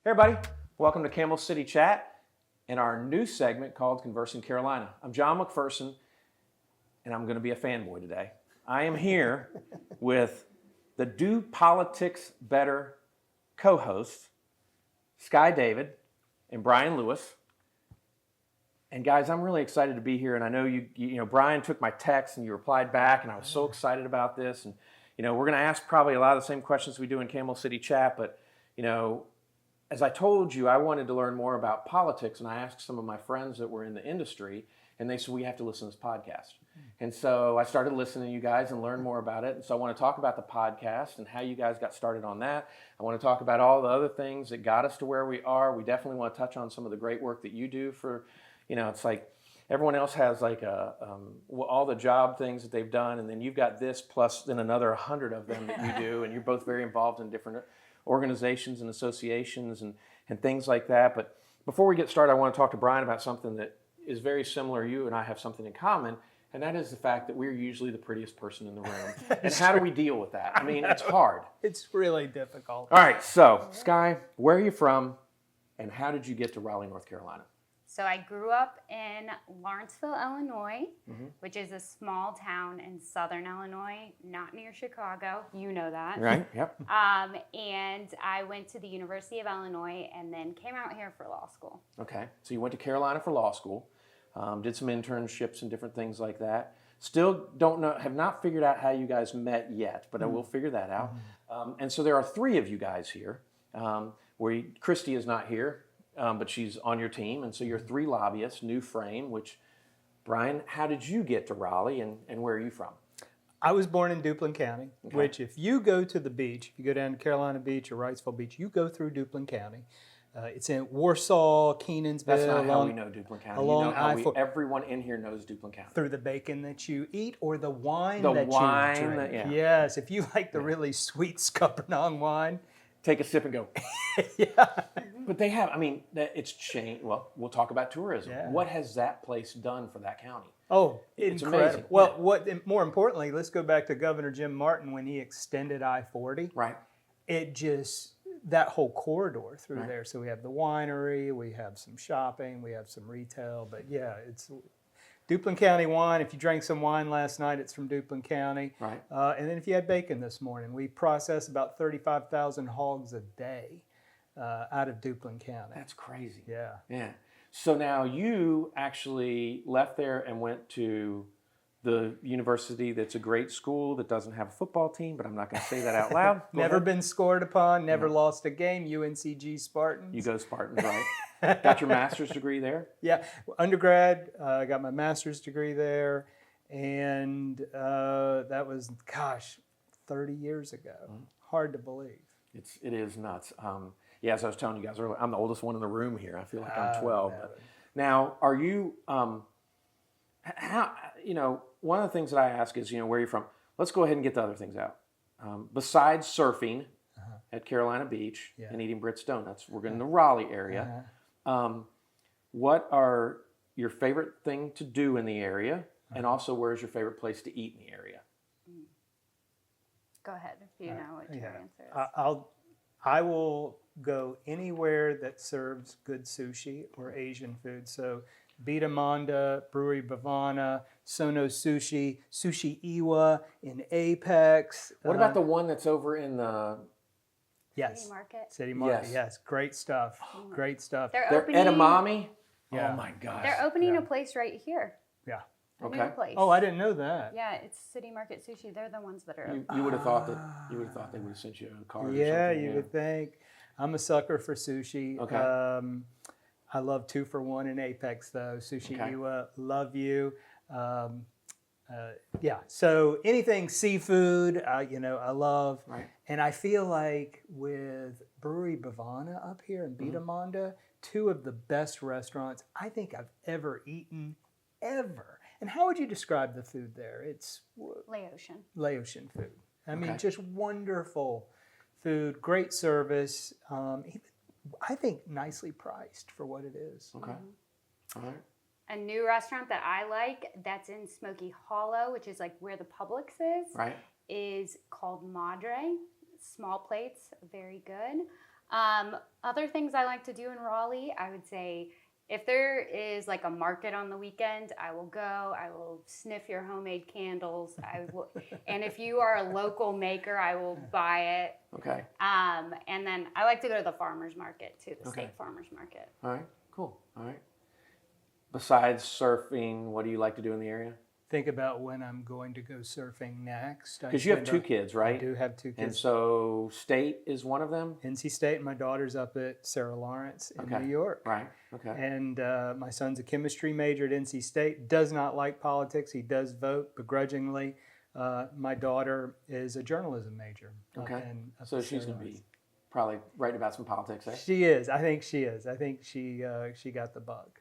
Hey everybody, welcome to Camel City Chat and our new segment called Conversing Carolina. I'm John McPherson and I'm going to be a fanboy today. I am here with the Do Politics Better co-hosts, Skye David and Brian Lewis. And guys, I'm really excited to be here, and I know you know, Brian took my text and you replied back, and I was so excited about this. And you know, we're going to ask probably a lot of the same questions we do in Camel City Chat, but you know, as I told you, I wanted to learn more about politics, and I asked some of my friends that were in the industry, and they said, we have to listen to this podcast. And so I started listening to you guys and learn more about it. And so I want to talk about the podcast and how you guys got started on that. I want to talk about all the other things that got us to where we are. We definitely want to touch on some of the great work that you do for, you know, it's like everyone else has like all the job things that they've done, and then you've got this plus then another 100 of them that you do, and you're both very involved in different organizations and associations and things like that. But before we get started, I want to talk to Brian about something that is very similar. You and I have something in common, and that is the fact that we're usually the prettiest person in the room. And how do we deal with that? I mean, it's hard. It's really difficult. All right, so Skye, where are you from, and how did you get to Raleigh, North Carolina? So I grew up in Lawrenceville, Illinois, which is a small town in southern Illinois, not near Chicago. You know that. Right, yep. And I went to the University of Illinois and then came out here for law school. Okay, so you went to Carolina for law school, did some internships and different things like that. Still don't know, have not figured out how you guys met yet, but I will figure that out. And so there are three of you guys here, where Christy is not here. But she's on your team, and so you're three lobbyists, new Frame, which, Brian, how did you get to Raleigh, and where are you from? I was born in Duplin County, which if you go to the beach, if you go down to Carolina Beach or Wrightsville Beach, you go through Duplin County. It's in Warsaw, Kenansville. That's not how we know Duplin County. Along you know how everyone in here knows Duplin County. Through the bacon that you eat or the wine you drink. Yeah. Yes, if you like the really sweet Scuppernong wine. Take a sip and go. Yeah. But they have, I mean, it's changed. Well, we'll talk about tourism. Yeah. What has that place done for that county? Oh, it's incredible. amazing. Well, Yeah. more importantly, let's go back to Governor Jim Martin when he extended I-40. Right. It just, that whole corridor through there. So we have the winery, we have some shopping, we have some retail, but yeah, it's Duplin County wine. If you drank some wine last night, it's from Duplin County. Right. And then if you had bacon this morning, we process about 35,000 hogs a day out of Duplin County. That's crazy. Yeah. Yeah. So now you actually left there and went to the university that's a great school that doesn't have a football team, but I'm not going to say that out loud. Never been scored upon, never lost a game, UNCG Spartans. You go Spartans, right? Got your master's degree there? Yeah, undergrad, I got my master's degree there, and that was, 30 years ago. Hard to believe. It is nuts. Yeah, as I was telling you guys earlier, I'm the oldest one in the room here. I feel like I'm 12. But now, are you, how, you know, one of the things that I ask is, you know, where you're from. Let's go ahead and get the other things out. Besides surfing at Carolina Beach and eating Brits Donuts, we're in the Raleigh area. What are your favorite thing to do in the area? And also, where's your favorite place to eat in the area? Go ahead if you know what your answer is. I will go anywhere that serves good sushi or Asian food. So Bitamanda, Brewery Bhavana, Sono Sushi, Sushi Iwa in Apex. What about the one that's over in the... City Market? City Market, yes. Great stuff. Great stuff. They're edamame? Yeah. Oh my gosh. They're opening a place right here. Yeah. A new place. Oh, I didn't know that. Yeah, it's City Market Sushi. They're the ones that are. You would have thought that they would have sent you a card. Yeah, or something. you would think. I'm a sucker for sushi. Okay. I love 2-for-1 in Apex though. Sushi Iwa, love you. Yeah. So anything seafood, you know, I love. Right. And I feel like with Brewery Bhavana up here in Bitamanda, two of the best restaurants I think I've ever eaten, ever. And how would you describe the food there? It's Laotian. Laotian food. I mean, just wonderful food, great service. I think nicely priced for what it is. Okay. All right. A new restaurant that I like that's in Smoky Hollow, which is like where the Publix is, Right. is called Madre. Small plates, very good. Other things I like to do in Raleigh, I would say if there is like a market on the weekend, I will go. I will sniff your homemade candles. And if you are a local maker, I will buy it. Okay. And then I like to go to the farmers market too, the Okay. state farmers market. All right. Cool. All right. Besides surfing, what do you like to do in the area? Think about when I'm going to go surfing next. Because you have two kids, right? I do have two And kids. so state is one of them? NC State, and my daughter's up at Sarah Lawrence in Okay. New York. Right. Okay. And my son's a chemistry major at NC State, does not like politics. He does vote begrudgingly. My daughter is a journalism major. Okay. Up So at she's Sarah going to Lawrence. be probably writing about some politics, eh? She is. I think she is. I think she got the bug.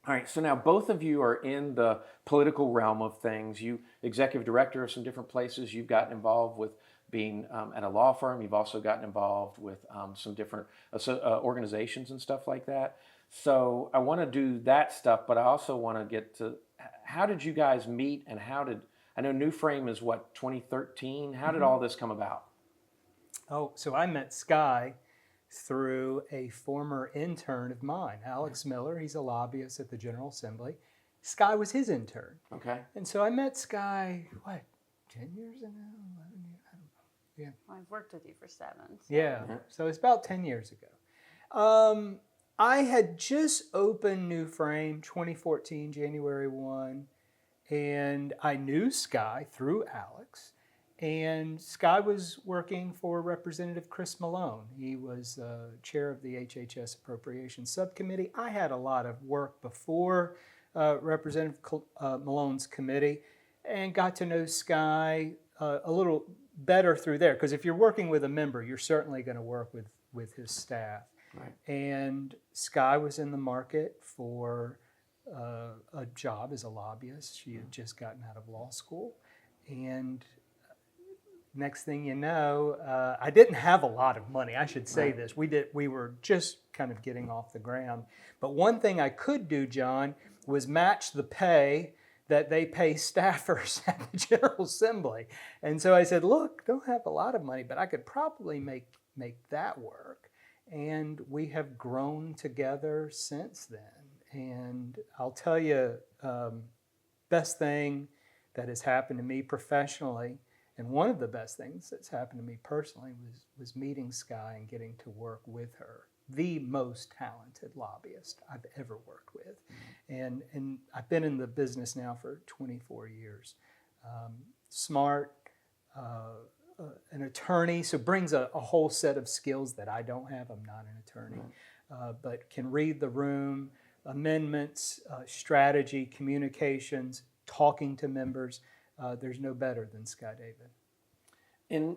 All right, so now both of you are in the political realm of things. You executive director of some different places. You've gotten involved with being at a law firm. You've also gotten involved with some different organizations and stuff like that. So I want to do that stuff, but I also want to get to how did you guys meet and I know New Frame is what, 2013? How did all this come about? Oh, so I met Skye through a former intern of mine, Alex Miller. He's a lobbyist at the General Assembly. Skye was his intern. Okay. And so I met Skye, 10 years ago? 11 years? I don't know. Well, I've worked with you for 7. So. Yeah, so it's about 10 years ago. I had just opened New Frame 2014, January 1, and I knew Skye through Alex. And Skye was working for Representative Chris Malone. He was chair of the HHS Appropriations Subcommittee. I had a lot of work before Representative Malone's committee and got to know Skye a little better through there. Because if you're working with a member, you're certainly going to work with his staff. Right. And Skye was in the market for a job as a lobbyist. She had just gotten out of law school. And next thing you know, I didn't have a lot of money. I should say this. We were just kind of getting off the ground. But one thing I could do, John, was match the pay that they pay staffers at the General Assembly. And so I said, look, don't have a lot of money, but I could probably make that work. And we have grown together since then. And I'll tell you, best thing that has happened to me professionally, and one of the best things that's happened to me personally was meeting Skye and getting to work with her, the most talented lobbyist I've ever worked with. And I've been in the business now for 24 years. Smart, an attorney, so brings a whole set of skills that I don't have. I'm not an attorney, but can read the room, amendments, strategy, communications, talking to members. There's no better than Skye David. And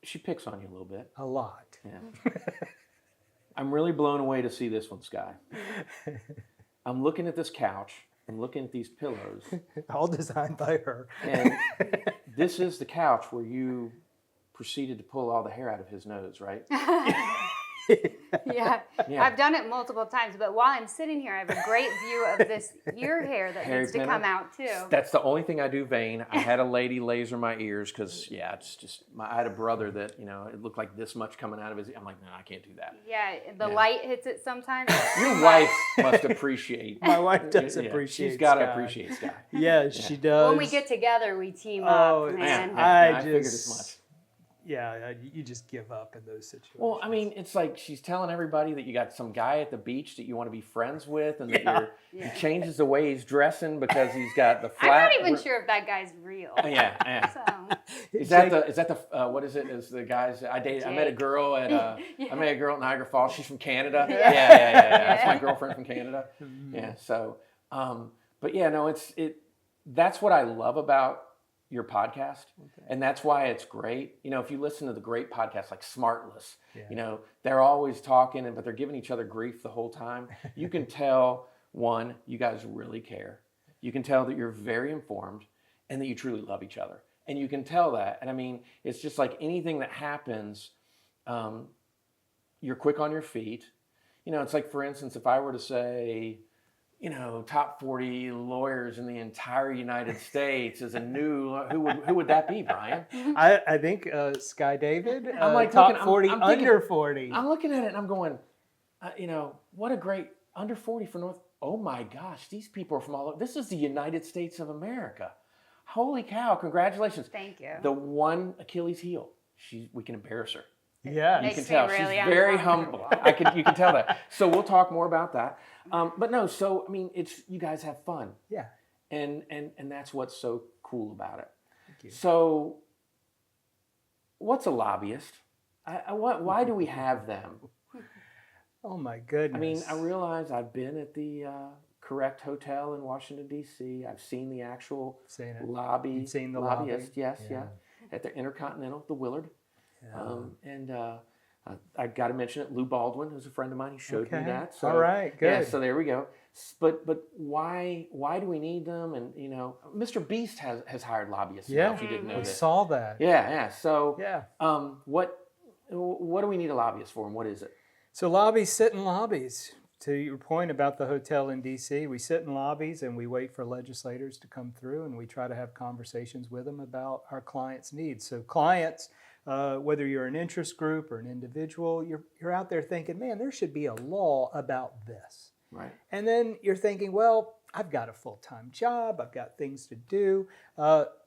she picks on you a little bit. A lot. Yeah. I'm really blown away to see this one, Skye. I'm looking at this couch. I'm looking at these pillows. All designed by her. And this is the couch where you proceeded to pull all the hair out of his nose, right? Yeah. Yeah. I've done it multiple times, but while I'm sitting here, I have a great view of this ear hair that Hairy needs to pinner. come out too. That's the only thing I do vain. I had a lady laser my ears because, it's just, I had a brother that, it looked like this much coming out of his ear. I'm like, no, I can't do that. Yeah, the Yeah. light hits it sometimes. Your wife must appreciate. My wife does Yeah, appreciate She's got to Skye. appreciate Skye. Yes, she does. When we get together, we team Oh, up, man. man. I figured as much. Yeah, you just give up in those situations. Well, I mean, it's like she's telling everybody that you got some guy at the beach that you want to be friends with, and that he changes the way he's dressing because he's got the flat. I'm not even sure if that guy's real. Yeah. So, Is that the what is it? Is the guys I dated? I met a girl at I met a girl at Niagara Falls. She's from Canada. Yeah. That's my girlfriend from Canada. Yeah. So, but yeah, no, that's what I love about your podcast, and that's why it's great. If you listen to the great podcasts like Smartless, they're always talking, but they're giving each other grief the whole time. You can tell, one, you guys really care. You can tell that you're very informed and that you truly love each other. And you can tell that. And I mean, it's just like anything that happens, you're quick on your feet. It's like, for instance, if I were to say, top 40 lawyers in the entire United States is a new, who would that be, Brian? I think Skye David, I'm like top looking- I'm- 40, I'm thinking- under 40. I'm looking at it and I'm going, what a great under 40 for North. Oh my gosh, these people are from all over. This is the United States of America. Holy cow, congratulations. Thank you. The one Achilles heel, we can embarrass her. Yeah. You Makes can me tell really she's very humble. uncomfortable. You can tell that. So we'll talk more about that. But no, so I mean, you guys have fun, Yeah. and that's what's so cool about it. Thank you. So, what's a lobbyist? Why do we have them? Oh my goodness. I mean, I realize I've been at the Correct Hotel in Washington D.C. I've seen the actual Seen it. lobby. You've seen the lobbyist, lobby? yes, Yeah. yeah, at the Intercontinental, the Willard. Yeah. And I got to mention it. Lou Baldwin, who's a friend of mine, he showed me Okay. that. So, All right, good. Yeah, so there we go. But why do we need them? And Mr. Beast has hired lobbyists. Yeah. If you didn't know We this. saw that. Yeah. So Yeah. what do we need a lobbyist for, and what is it? So lobbies sit in lobbies. To your point about the hotel in D.C., we sit in lobbies and we wait for legislators to come through, and we try to have conversations with them about our clients' needs. So clients, whether you're an interest group or an individual, you're out there thinking, man, there should be a law about this. Right. And then you're thinking, well, I've got a full-time job, I've got things to do.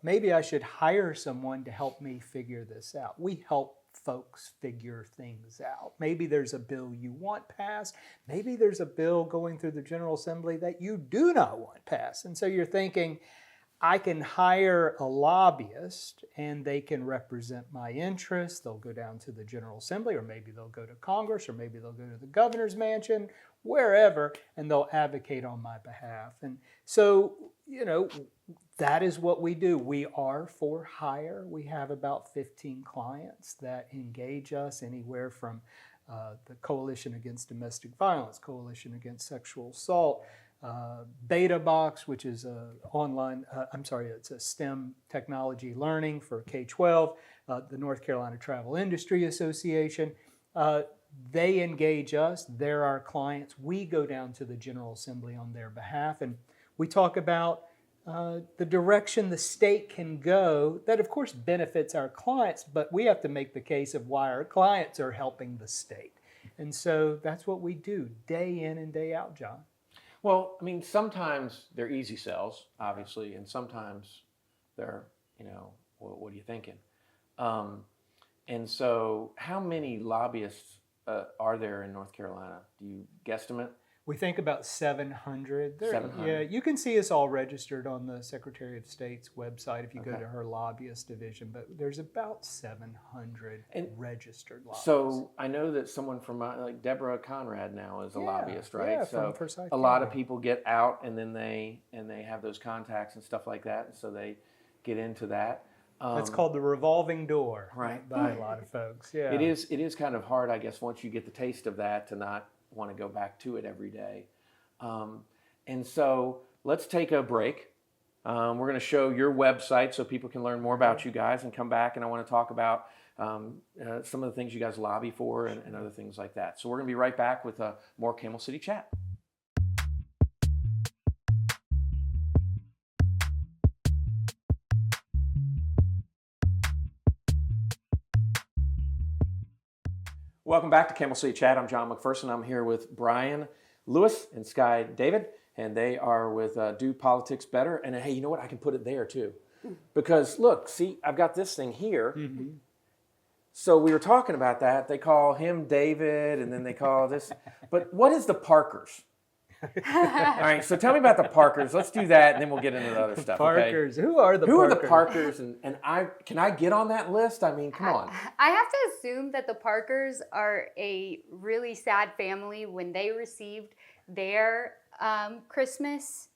Maybe I should hire someone to help me figure this out. We help folks figure things out. Maybe there's a bill you want passed. Maybe there's a bill going through the General Assembly that you do not want passed. And so you're thinking, I can hire a lobbyist and they can represent my interests. They'll go down to the General Assembly, or maybe they'll go to Congress, or maybe they'll go to the governor's mansion, wherever, and they'll advocate on my behalf. And so, that is what we do. We are for hire. We have about 15 clients that engage us, anywhere from the Coalition Against Domestic Violence, Coalition Against Sexual Assault, Beta Box, which is it's a STEM technology learning for K-12, the North Carolina Travel Industry Association. They engage us. They're our clients. We go down to the General Assembly on their behalf, and we talk about the direction the state can go that, of course, benefits our clients, but we have to make the case of why our clients are helping the state. And so that's what we do day in and day out, John. Well, I mean, sometimes they're easy sells, obviously, and sometimes they're, what are you thinking? And so how many lobbyists are there in North Carolina? Do you guesstimate? We think about 700. 700. Yeah, you can see us all registered on the Secretary of State's website if you go Okay. to her lobbyist division, but there's about 700 registered lobbyists. So I know that someone from like Deborah Conrad now is a lobbyist, right? Yeah, so from Forsyth a lot of County. people get out and then they have those contacts and stuff like that, and so they get into that. That's called the revolving door, Right. by a lot of folks. Yeah, It is kind of hard, I guess, once you get the taste of that to not want to go back to it every day. And so let's take a break. We're going to show your website so people can learn more about you guys and come back, and I want to talk about some of the things you guys lobby for and other things like that. So we're going to be right back with more Camel City Chat. Welcome back to Camel City Chat. I'm John McPherson. I'm here with Brian Lewis and Skye David, and they are with Do Politics Better. And hey, you know what? I can put it there too. Because look, see, I've got this thing here. Mm-hmm. So we were talking about that. They call him David, and then they call this. But what is the Parkers? All right, so tell me about the Parkers. Let's do that, and then we'll get into the other stuff. Okay? Parkers. Who are the Who Parkers? are the Parkers? And can I get on that list? I mean, come on. I have to assume that the Parkers are a really sad family when they received their Christmas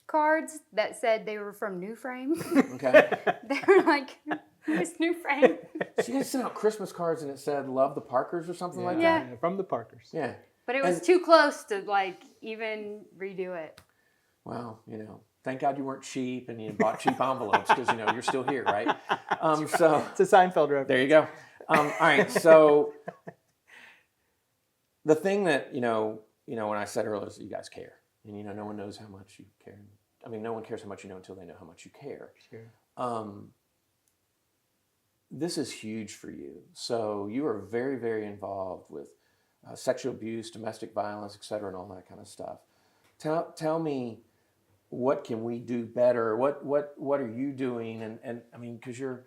cards that said they were from New Frame. Okay. They were like, who's New Frame? So you guys sent out Christmas cards, and it said "Love the Parkers" or something like that. Yeah. From the Parkers. Yeah. But it was too close to even redo it. Well, thank God you weren't cheap and you bought cheap envelopes because you're still here, right? So It's a Seinfeld reference. there you go. All right. So the thing that when I said earlier is that you guys care. and no one knows how much you care. I mean, no one cares how much you know until they know how much you care. Sure. This is huge for you. So you are very, very involved with sexual abuse, domestic violence, et cetera, and all that kind of stuff. Tell me, what can we do better? What are you doing? And I mean, because you're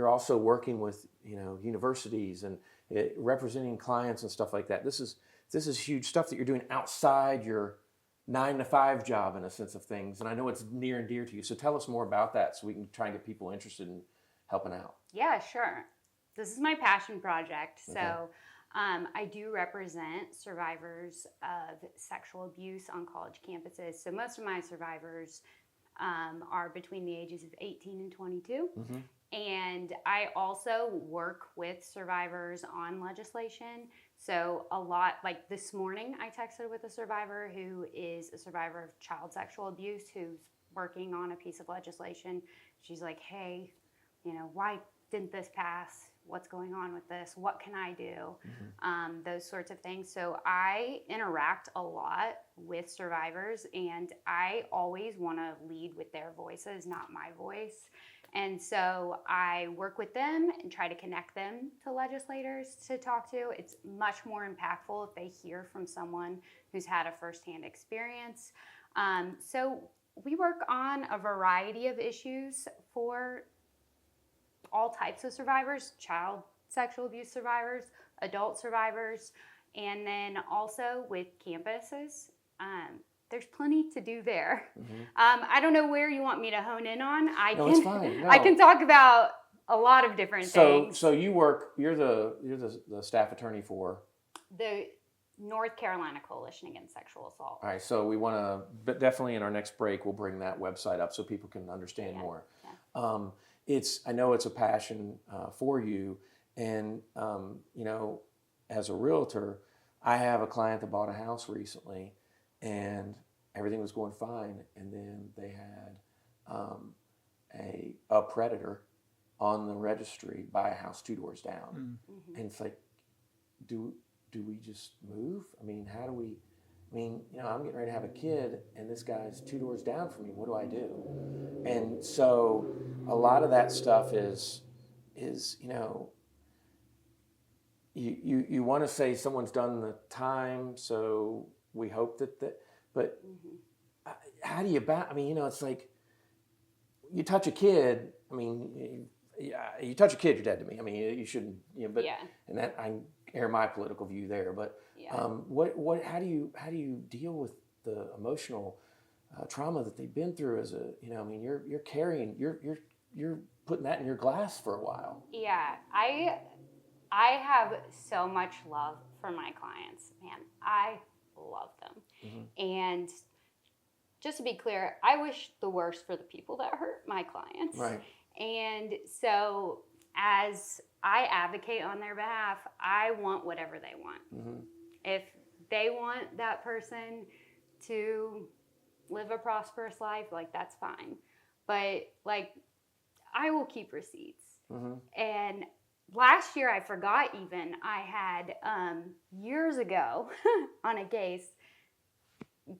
also working with universities and representing clients and stuff like that. This is huge stuff that you're doing outside your 9-to-5 job, in a sense of things. And I know it's near and dear to you. So tell us more about that so we can try and get people interested in helping out. Yeah, sure. This is my passion project. Okay. So I do represent survivors of sexual abuse on college campuses. So most of my survivors are between the ages of 18 and 22. Mm-hmm. And I also work with survivors on legislation. So a lot, like this morning, I texted with a survivor who is a survivor of child sexual abuse who's working on a piece of legislation. She's like, hey, why didn't this pass? What's going on with this? What can I do? Mm-hmm. Those sorts of things. So I interact a lot with survivors, and I always want to lead with their voices, not my voice. And so I work with them and try to connect them to legislators to talk to. It's much more impactful if they hear from someone who's had a firsthand experience. So we work on a variety of issues for all types of survivors: child sexual abuse survivors, adult survivors, and then also with campuses. There's plenty to do there. Mm-hmm. I don't know where you want me to hone in on. It's fine. No. I can talk about a lot of different things. So you're the staff attorney for the North Carolina Coalition Against Sexual Assault. All right, so we want to, but definitely in our next break, we'll bring that website up so people can understand more. Yeah. I know it's a passion for you, and as a realtor, I have a client that bought a house recently, and everything was going fine, and then they had a predator on the registry buy a house 2 doors down, mm-hmm. and it's like, do we just move? I mean, how do we? I mean, I'm getting ready to have a kid, and this guy's 2 doors down from me. What do I do? And so, a lot of that stuff is you want to say someone's done the time, so we hope that but mm-hmm. How do you I mean, it's like you touch a kid. I mean, you touch a kid, you're dead to me. I mean, you shouldn't. But yeah. And that I air my political view there. But yeah. How do you deal with the emotional trauma that they've been through as a I mean, you're carrying you're putting that in your glass for a while. Yeah, I have so much love for my clients, man. I love them. Mm-hmm. And just to be clear, I wish the worst for the people that hurt my clients. Right. And so as I advocate on their behalf, I want whatever they want. Mm-hmm. If they want that person to live a prosperous life, that's fine. But I will keep receipts. Mm-hmm. And last year, I forgot even, I had years ago on a case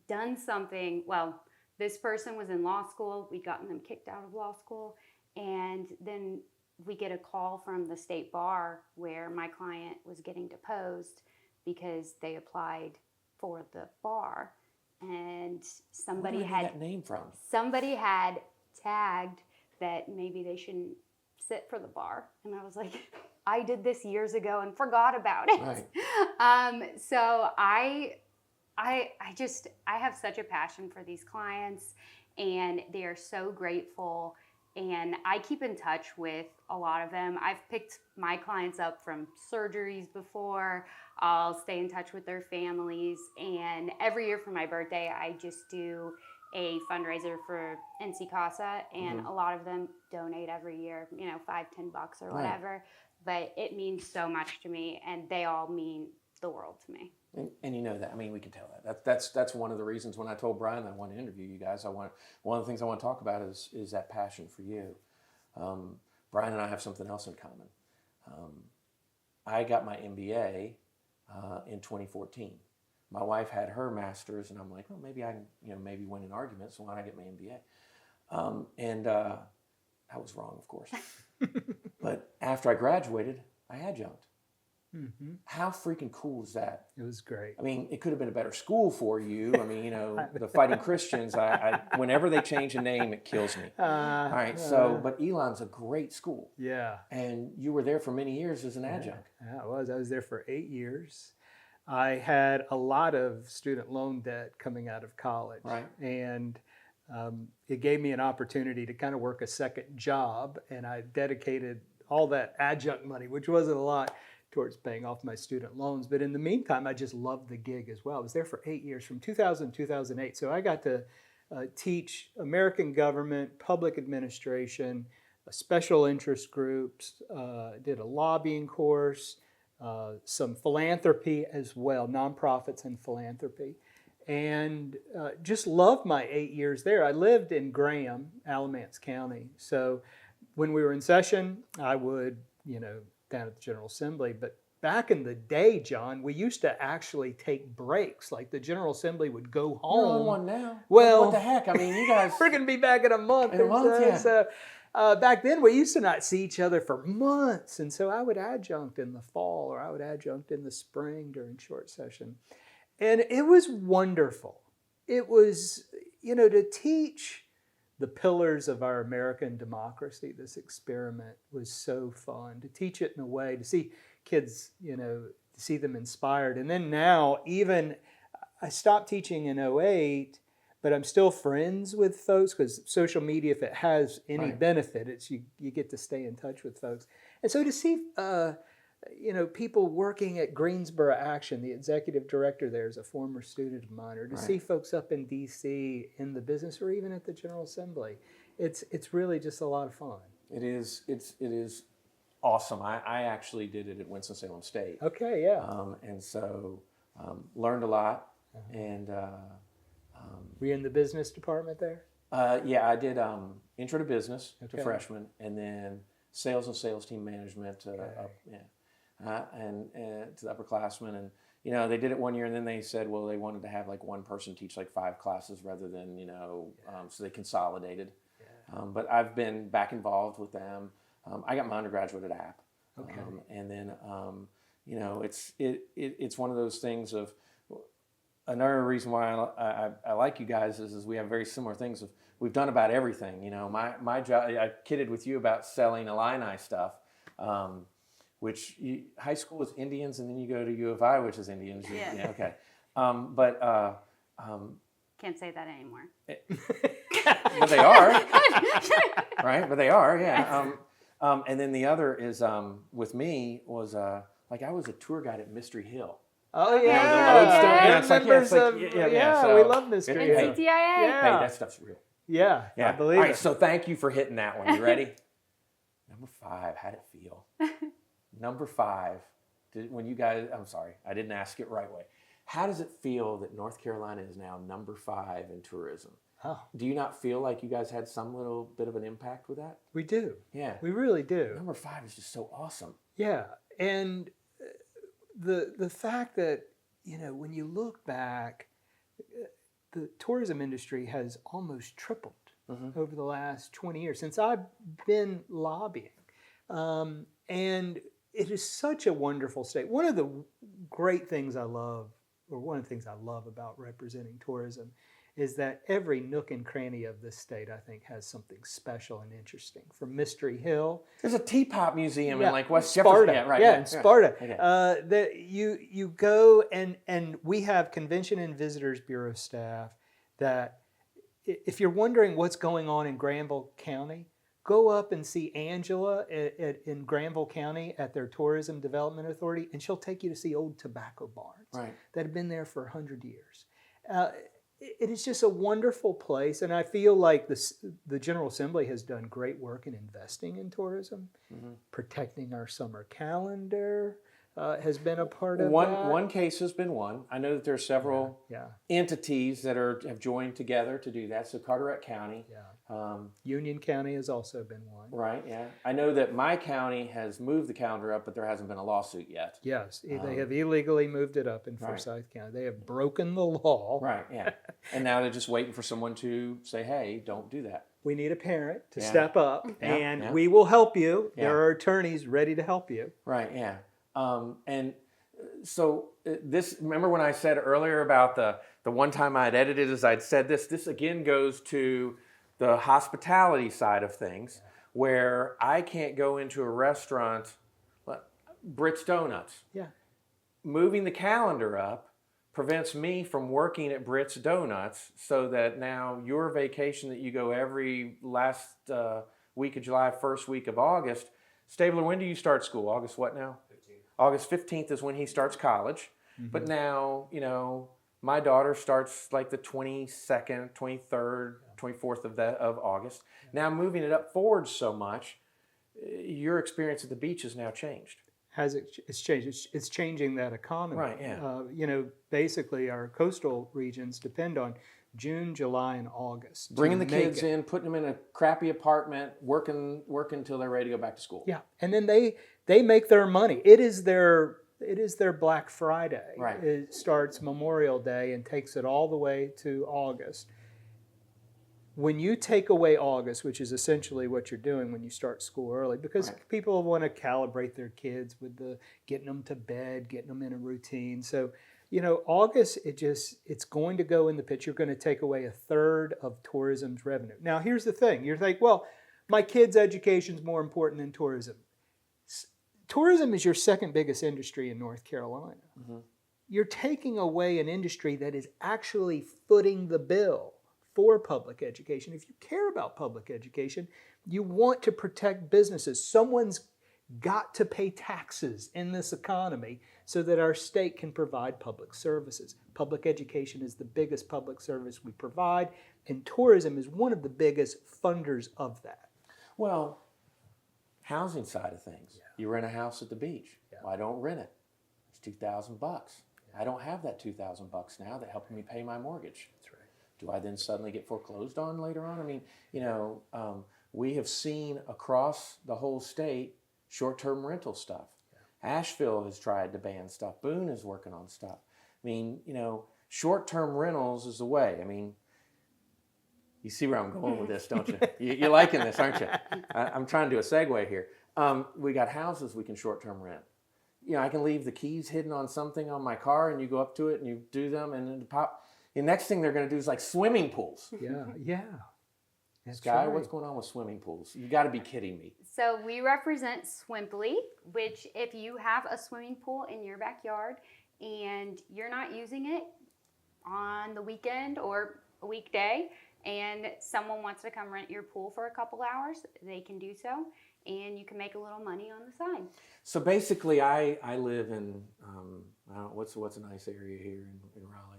done something. Well, this person was in law school. We'd gotten them kicked out of law school. And then we get a call from the state bar where my client was getting deposed because they applied for the bar. And somebody Where did that name from? Somebody had tagged that maybe they shouldn't sit for the bar. And I was like, I did this years ago and forgot about it. Right. So I have such a passion for these clients, and they are so grateful. And I keep in touch with a lot of them. I've picked my clients up from surgeries before. I'll stay in touch with their families. And every year for my birthday, I just do a fundraiser for NC Casa, and mm-hmm. a lot of them donate every year, $5-10 or whatever. Right. But it means so much to me, and they all mean the world to me. And you know that. I mean, we can tell that. That's one of the reasons when I told Brian that I want to interview you guys. One of the things I want to talk about is that passion for you. Brian and I have something else in common. I got my MBA in 2014. my wife had her master's, and I'm like, well, maybe I can, maybe win an argument, so why don't I get my MBA? I was wrong, of course. But after I graduated, I adjunct. Mm-hmm. How freaking cool is that? It was great. I mean, it could have been a better school for you. I mean, the Fighting Christians, whenever they change a name, it kills me. All right, but Elon's a great school. Yeah. And you were there for many years as an adjunct. Yeah, I was. I was there for 8 years. I had a lot of student loan debt coming out of college. Right. And it gave me an opportunity to kind of work a second job. And I dedicated all that adjunct money, which wasn't a lot, towards paying off my student loans. But in the meantime, I just loved the gig as well. I was there for 8 years, from 2000 to 2008. So I got to teach American government, public administration, special interest groups, did a lobbying course, some philanthropy as well, nonprofits and philanthropy. And just loved my 8 years there. I lived in Graham, Alamance County. So when we were in session, I would, down at the General Assembly. But back in the day, John, we used to actually take breaks. Like the General Assembly would go home. You're on one now. Well, what the heck? I mean, you guys. We're going to be back in a month. In a month, yeah. So back then, we used to not see each other for months. And so I would adjunct in the fall, or I would adjunct in the spring during short session. And it was wonderful. It was, to teach the pillars of our American democracy, this experiment was so fun. To teach it in a way, to see kids, to see them inspired. And then now, even, I stopped teaching in 2008, but I'm still friends with folks, because social media, if it has any benefit, it's you get to stay in touch with folks. And so to see, people working at Greensboro Action, the executive director there is a former student of mine, or to see folks up in D.C. in the business, or even at the General Assembly, it's really just a lot of fun. It is awesome. I actually did it at Winston-Salem State. Okay, yeah. And so learned a lot. And were you in the business department there? yeah, I did intro to business to freshmen, and then sales and sales team management and to the upperclassmen. And they did it 1 year, and then they said, well, they wanted to have like one person teach like 5 classes rather than so they consolidated. But I've been back involved with them. I got my undergraduate at App, and then it's one of those things of. Another reason why I like you guys is we have very similar things. We've done about everything. My job. I kidded with you about selling Illini stuff, which high school is Indians, and then you go to U of I, which is Indians. Yeah. Okay. Can't say that anymore. But they are, right? But they are, yeah. And then the other is with me was like I was a tour guide at Mystery Hill. Oh yeah, So, we love Mystery Hill. NCTIA. Yeah. Hey, that stuff's real. Yeah, I believe All right, it. so thank you for hitting that one. You ready? Number 5, how'd it feel? Number 5, when you guys, I'm sorry, I didn't ask it right way. How does it feel that North Carolina is now number 5 in tourism? Oh. Do you not feel like you guys had some little bit of an impact with that? We do. Yeah. We really do. Number 5 is just so awesome. Yeah, and the fact that, when you look back, the tourism industry has almost tripled over the last 20 years since I've been lobbying. And it is such a wonderful state. One of the great things I love, or one of the things I love about representing tourism, is that every nook and cranny of this state, I think, has something special and interesting. From Mystery Hill. There's a teapot museum in like West Sparta. Jefferson. In Sparta. Okay. That you go and we have Convention and Visitors Bureau staff that if you're wondering what's going on in Granville County, go up and see Angela in Granville County at their Tourism Development Authority, and she'll take you to see old tobacco barns that have been there for 100 years. It is just a wonderful place, and I feel like the General Assembly has done great work in investing in tourism, protecting our summer calendar, has been a part of One that. one case has been won. I know that there are several Yeah. entities that have joined together to do that. So Carteret County, Yeah. Union County has also been one. right? Yeah, I know that my county has moved the calendar up, but there hasn't been a lawsuit yet. Yes, they have illegally moved it up in Right. Forsyth County. They have broken the law. Right. Yeah, and now they're just waiting for someone to say, "Hey, don't do that." We need a parent to Yeah. step up, Yeah, and yeah. we will help you. Yeah. There are attorneys ready to help you. Right. Yeah. And so this. Remember when I said earlier about the one time I'd edited, as I'd said this. This again goes to the hospitality side of things, where I can't go into a restaurant, Britt's Donuts. Yeah. Moving the calendar up prevents me from working at Britt's Donuts, so that now your vacation that you go every last week of July, first week of August. Stabler, when do you start school? August what now? 15th. August 15th is when he starts college. Mm-hmm. But now, my daughter starts like the 22nd, 23rd, 24th of August. Now moving it up forward so much, your experience at the beach has now changed. It's changed. It's changing that economy. Right, yeah. Basically our coastal regions depend on June, July, and August. Bringing the kids in, putting them in a crappy apartment, working until they're ready to go back to school. Yeah, and then they make their money. It is their Black Friday. Right. It starts Memorial Day and takes it all the way to August. When you take away August, which is essentially what you're doing when you start school early, because Right. people want to calibrate their kids with getting them to bed, getting them in a routine. So, August, it's going to go in the pit. You're going to take away a third of tourism's revenue. Now, here's the thing. You're like, well, my kid's education is more important than tourism. Tourism is your second biggest industry in North Carolina. Mm-hmm. You're taking away an industry that is actually footing the bill for public education. If you care about public education, you want to protect businesses. Someone's got to pay taxes in this economy so that our state can provide public services. Public education is the biggest public service we provide, and tourism is one of the biggest funders of that. Well, housing side of things. Yeah. You rent a house at the beach. Yeah. Well, I don't rent it. It's $2,000. Yeah. I don't have that $2,000 now that helped me pay my mortgage. That's right. Do I then suddenly get foreclosed on later on? I mean, we have seen across the whole state short-term rental stuff. Yeah. Asheville has tried to ban stuff. Boone is working on stuff. I mean, short-term rentals is the way. I mean, you see where I'm going with this, don't you? You're liking this, aren't you? I'm trying to do a segue here. We got houses we can short-term rent. I can leave the keys hidden on something on my car, and you go up to it and you do them, and then pop. The next thing they're going to do is like swimming pools. Yeah. That's Skye, right. What's going on with swimming pools? You got to be kidding me. So we represent Swimply, which if you have a swimming pool in your backyard and you're not using it on the weekend or a weekday, and someone wants to come rent your pool for a couple hours, they can do so, and you can make a little money on the side. So basically, I live in what's a nice area here in Raleigh.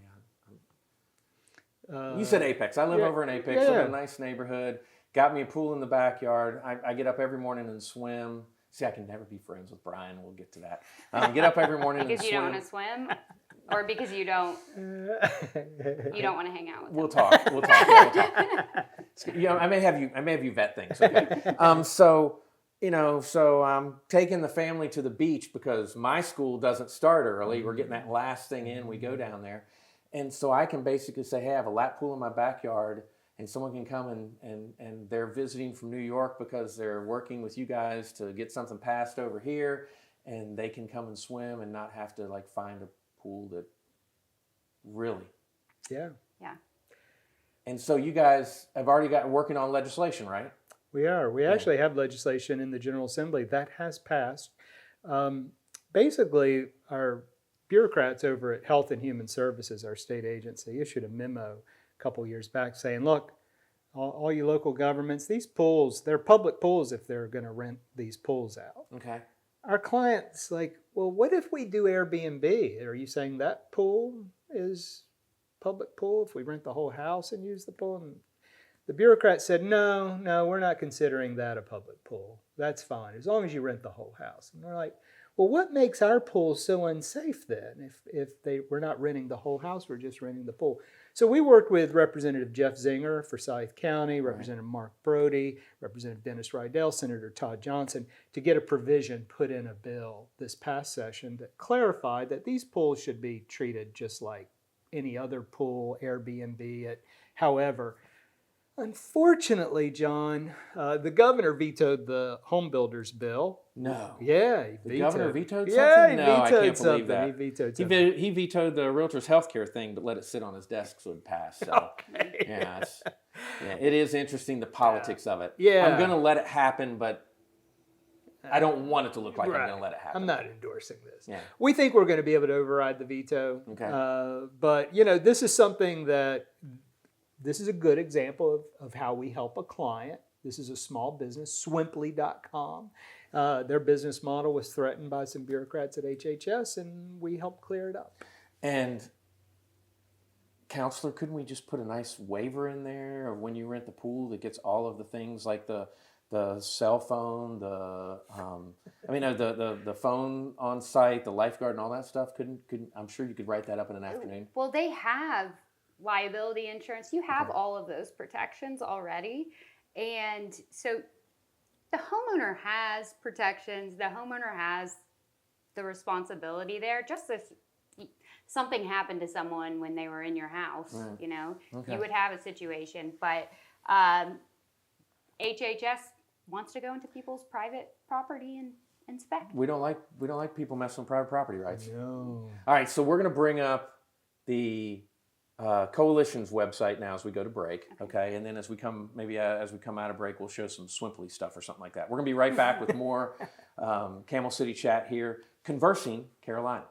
You said Apex. I live over in Apex. Live in a nice neighborhood. Got me a pool in the backyard. I get up every morning and swim. See, I can never be friends with Brian. We'll get to that. Get up every morning and swim. Because you don't want to swim, or because you don't want to hang out with him? We'll talk. Yeah, we'll talk. I may have you vet things. Okay. So I'm taking the family to the beach because my school doesn't start early. We're getting that last thing in. We go down there. And so I can basically say, hey, I have a lap pool in my backyard, and someone can come and they're visiting from New York because they're working with you guys to get something passed over here, and they can come and swim and not have to find a pool that really. Yeah. And so you guys have already got working on legislation, right? We are. We actually have legislation in the General Assembly that has passed. Basically, our bureaucrats over at Health and Human Services, our state agency, issued a memo a couple years back saying, look, all you local governments, these pools, they're public pools if they're going to rent these pools out. Okay. Our clients well, what if we do Airbnb? Are you saying that pool is public pool if we rent the whole house and use the pool? And the bureaucrat said, no, we're not considering that a public pool. That's fine, as long as you rent the whole house. And we're like, well, what makes our pool so unsafe then? We're not renting the whole house, we're just renting the pool. So we worked with Representative Jeff Zinger for Forsyth County, Representative Mark Brody, Representative Dennis Rydell, Senator Todd Johnson, to get a provision put in a bill this past session that clarified that these pools should be treated just like any other pool, Airbnb. However, unfortunately, John, the governor vetoed the home builders bill. No. Yeah, The governor vetoed something? Yeah, he No, vetoed I can't something. believe that. He vetoed something. He vetoed the realtor's healthcare thing, but let it sit on his desk so it passed. So, Okay. yeah, it is interesting, the politics of it. Yeah. I'm going to let it happen, but I don't want it to look like I'm going to let it happen. I'm not endorsing this. Yeah. We think we're going to be able to override the veto. Okay. But, this is something this is a good example of how we help a client. This is a small business, swimply.com. Their business model was threatened by some bureaucrats at HHS, and we helped clear it up. And, counselor, couldn't we just put a nice waiver in there of when you rent the pool that gets all of the things like the cell phone, the phone on site, the lifeguard, and all that stuff? Couldn't I'm sure you could write that up in an afternoon. Well, they have liability insurance. You have all of those protections already. And so the homeowner has protections. The homeowner has the responsibility there. Just if something happened to someone when they were in your house, Right. you would have a situation. But HHS wants to go into people's private property and inspect. We don't like people messing with private property rights. No. All right, so we're going to bring up the coalition's website now as we go to break, okay? And then as we come out of break, we'll show some Swimply stuff or something like that. We're going to be right back with more Camel City Chat here, Conversing Carolina.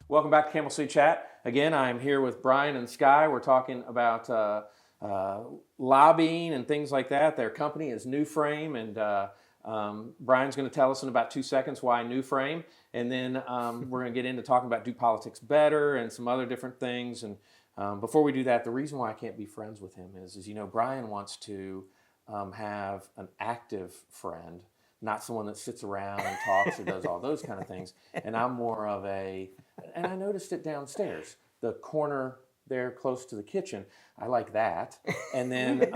Welcome back to Camel City Chat. Again, I'm here with Brian and Skye. We're talking about lobbying and things like that. Their company is New Frame, and Brian's going to tell us in about 2 seconds why New Frame, and then we're going to get into talking about Do Politics Better and some other different things. And before we do that, the reason why I can't be friends with him is Brian wants to have an active friend, not someone that sits around and talks or does all those kind of things. And I'm more of and I noticed it downstairs, the corner there close to the kitchen. I like that. And then it's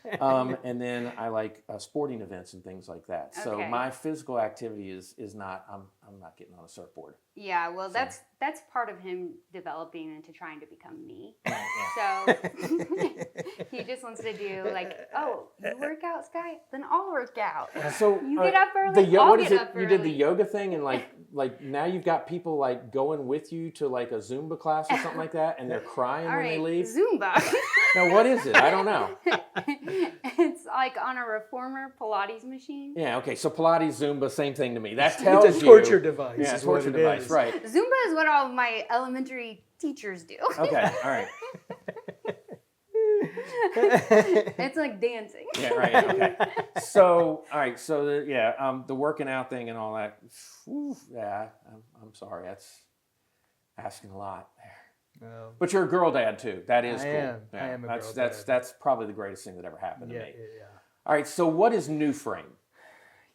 bourbon. And then I like sporting events and things like that. So Okay. my physical activity is not, I'm not getting on a surfboard. Yeah, well, that's part of him developing into trying to become me. Yeah. So he just wants to do you work out, Skye? Then I'll work out. So You get up early, I'll what get is it? up You did the early. yoga thing, and like now you've got people like going with you to like a Zumba class or something like that, and they're crying All when right, they leave. Zumba. Now what is it? I don't know. It's like on a reformer Pilates machine. Yeah, okay. So Pilates, Zumba, same thing to me. That tells It's a torture you. device. Yeah, is what torture it device, is. right? Zumba is what all my elementary teachers do. Okay, all right. It's like dancing. Yeah, right. Okay. So, all right. So, the working out thing and all that. Whew, yeah, I'm sorry. That's asking a lot there. Well, But you're a girl dad too. That is I cool. am. Yeah, I am a that's girl dad. that's probably the greatest thing that ever happened to yeah, me. yeah. All right. So, what is New Frame?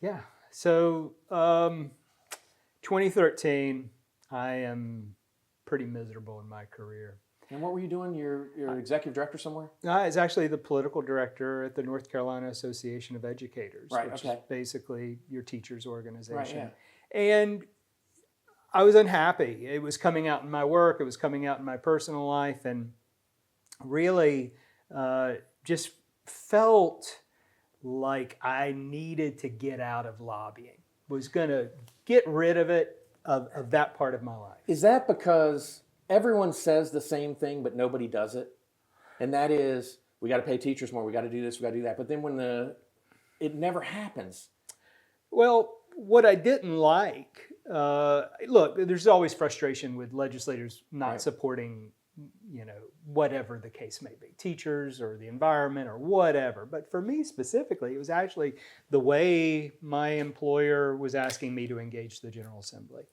Yeah. So, 2013, I am pretty miserable in my career. And what were you doing? You're executive director somewhere? It's actually the political director at the North Carolina Association of Educators, Right, which okay. is basically your teachers' organization. Right, And I was unhappy. It was coming out in my work, it was coming out in my personal life, and really just felt like I needed to get out of lobbying, was going to get rid of it, of that part of my life. Is that because everyone says the same thing, but nobody does it? And that is, we got to pay teachers more, we got to do this, we got to do that. But then when it never happens. Well, what I didn't like, look, there's always frustration with legislators not Right. supporting, whatever the case may be, teachers or the environment or whatever. But for me specifically, it was actually the way my employer was asking me to engage the General Assembly.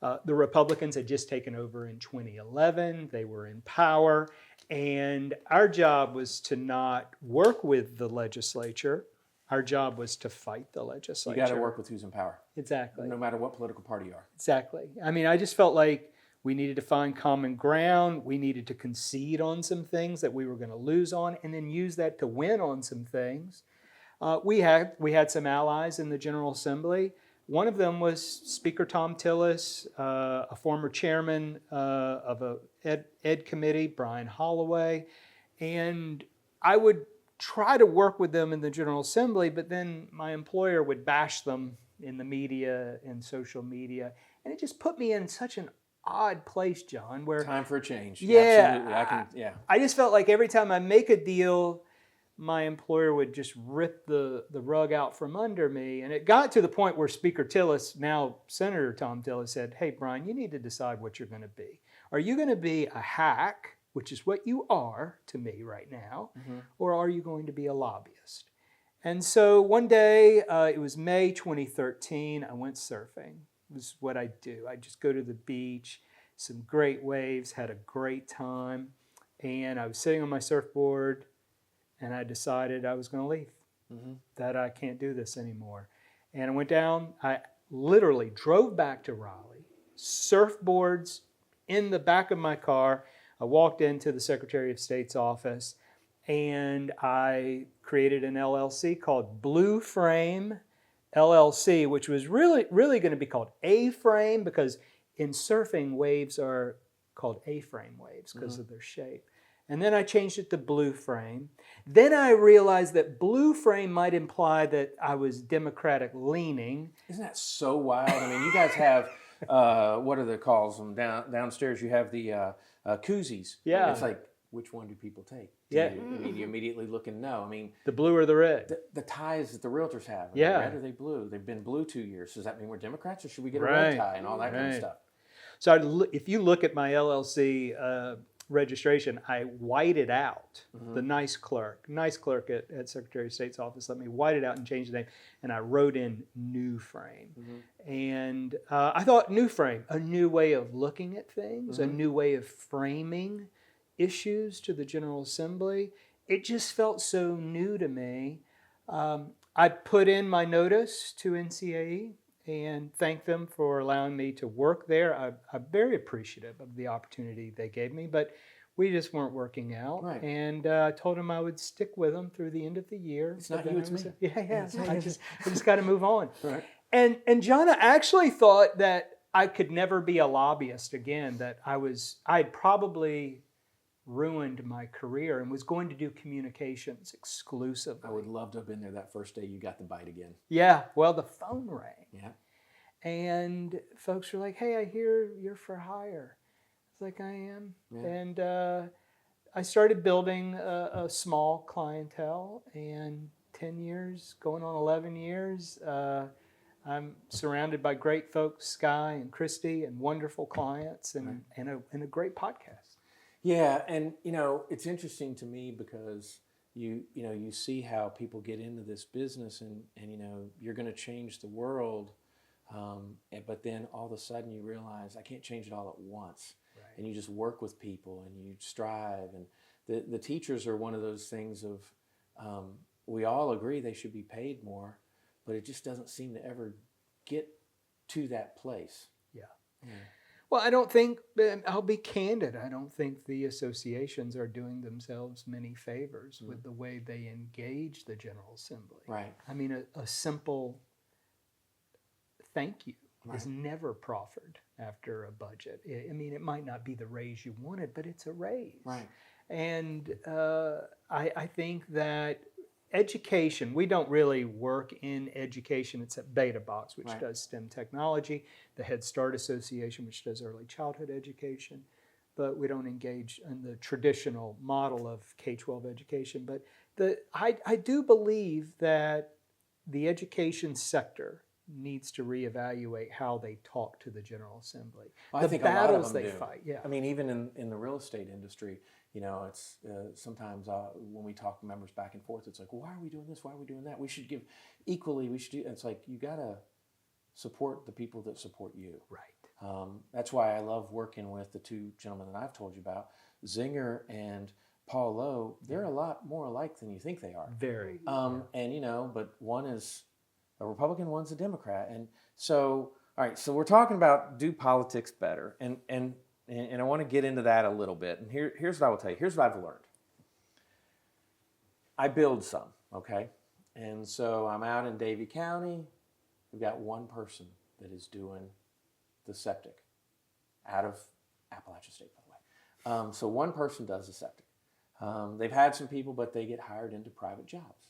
The Republicans had just taken over in 2011. They were in power. And our job was to not work with the legislature. Our job was to fight the You legislature. got to work with who's in power, Exactly. no matter what political party you are. Exactly. I mean, I just felt like we needed to find common ground. We needed to concede on some things that we were going to lose on, and then use that to win on some things. We had some allies in the General Assembly. One of them was Speaker Tom Tillis, a former chairman of a ed committee, Brian Holloway, and I would try to work with them in the General Assembly, but then my employer would bash them in the media and social media, and it just put me in such an odd place, John, where Time for a change. Yeah, Absolutely. I just felt like every time I make a deal, my employer would just rip the rug out from under me. And it got to the point where Speaker Tillis, now Senator Tom Tillis, said, "Hey, Brian, you need to decide what you're going to be. Are you going to be a hack, which is what you are to me right now, or are you going to be a lobbyist?" And so one day, it was May 2013, I went surfing. It was what I do. I just go to the beach, some great waves, had a great time, and I was sitting on my surfboard, and I decided I was going to leave, that I can't do this anymore. And I went down, I literally drove back to Raleigh, surfboards in the back of my car. I walked into the Secretary of State's office, and I created an LLC called Blue Frame LLC, which was really going to be called A-Frame, because in surfing, waves are called A-frame waves because of their shape. And then I changed it to Blue Frame. Then I realized that Blue Frame might imply that I was Democratic leaning. Isn't that so wild? I mean, you guys have, what are the calls? Downstairs, you have the koozies. Yeah. It's like, which one do people take? Yeah. You immediately look and know. I mean, The blue or the red? the ties that the realtors have. Are Yeah. they red or they blue? They've been blue 2 years. Does that mean we're Democrats, or should we get a Right. red tie and all that kind of Right. stuff? So if you look at my LLC registration, I whited out the nice clerk at Secretary of State's office let me white it out and change the name, and I wrote in New Frame. And I thought New Frame, a new way of looking at things, a new way of framing issues to the General Assembly. It just felt so new to me. I put in my notice to NCAE and thanked them for allowing me to work there. I'm very appreciative of the opportunity they gave me, but we just weren't working out. Right. And I told them I would stick with them through the end of the year. It's not But you, then it's I was- me. Yeah. I just got to move on. Right. And John, I actually thought that I could never be a lobbyist again, that I'd probably ruined my career and was going to do communications exclusively. I would love to have been there that first day you got the bite again. Yeah, well, the phone rang. Yeah. And folks were like, "Hey, I hear you're for hire." I was like, "I am." Yeah. And I started building a small clientele, and 10 years, going on 11 years, I'm surrounded by great folks, Skye and Christy, and wonderful clients, and a great podcast. Yeah, and it's interesting to me because you see how people get into this business, and you're going to change the world, but then all of a sudden you realize I can't change it all at once, and you just work with people and you strive, and the teachers are one of those things of we all agree they should be paid more, but it just doesn't seem to ever get to that place. Yeah. Yeah. Well, I don't think, I'll be candid, I don't think the associations are doing themselves many favors with the way they engage the General Assembly. Right. I mean, a simple thank you is Right. never proffered after a budget. I mean, it might not be the raise you wanted, but it's a raise. Right. And I think that education, we don't really work in education. It's at Beta Box, which Right. does STEM technology, the Head Start Association, which does early childhood education, but we don't engage in the traditional model of K-12 education. But I do believe that the education sector needs to reevaluate how they talk to the General Assembly. Well, the I think a lot of battles them they do. fight. Yeah. I mean, even in the real estate industry, it's sometimes when we talk members back and forth, it's like, well, why are we doing this? Why are we doing that? We should give equally. We should do. It's like you gotta support the people that support you. Right. That's why I love working with the two gentlemen that I've told you about, Zinger and Paul Lowe. They're a lot more alike than you think they are. Very. And but one is a Republican, one's a Democrat, and so all right. So we're talking about do politics better, and I want to get into that a little bit. And here's what I will tell you. Here's what I've learned. I build some, okay, and so I'm out in Davie County. We've got one person that is doing the septic out of Appalachia State, by the way. So one person does the septic. They've had some people, but they get hired into private jobs.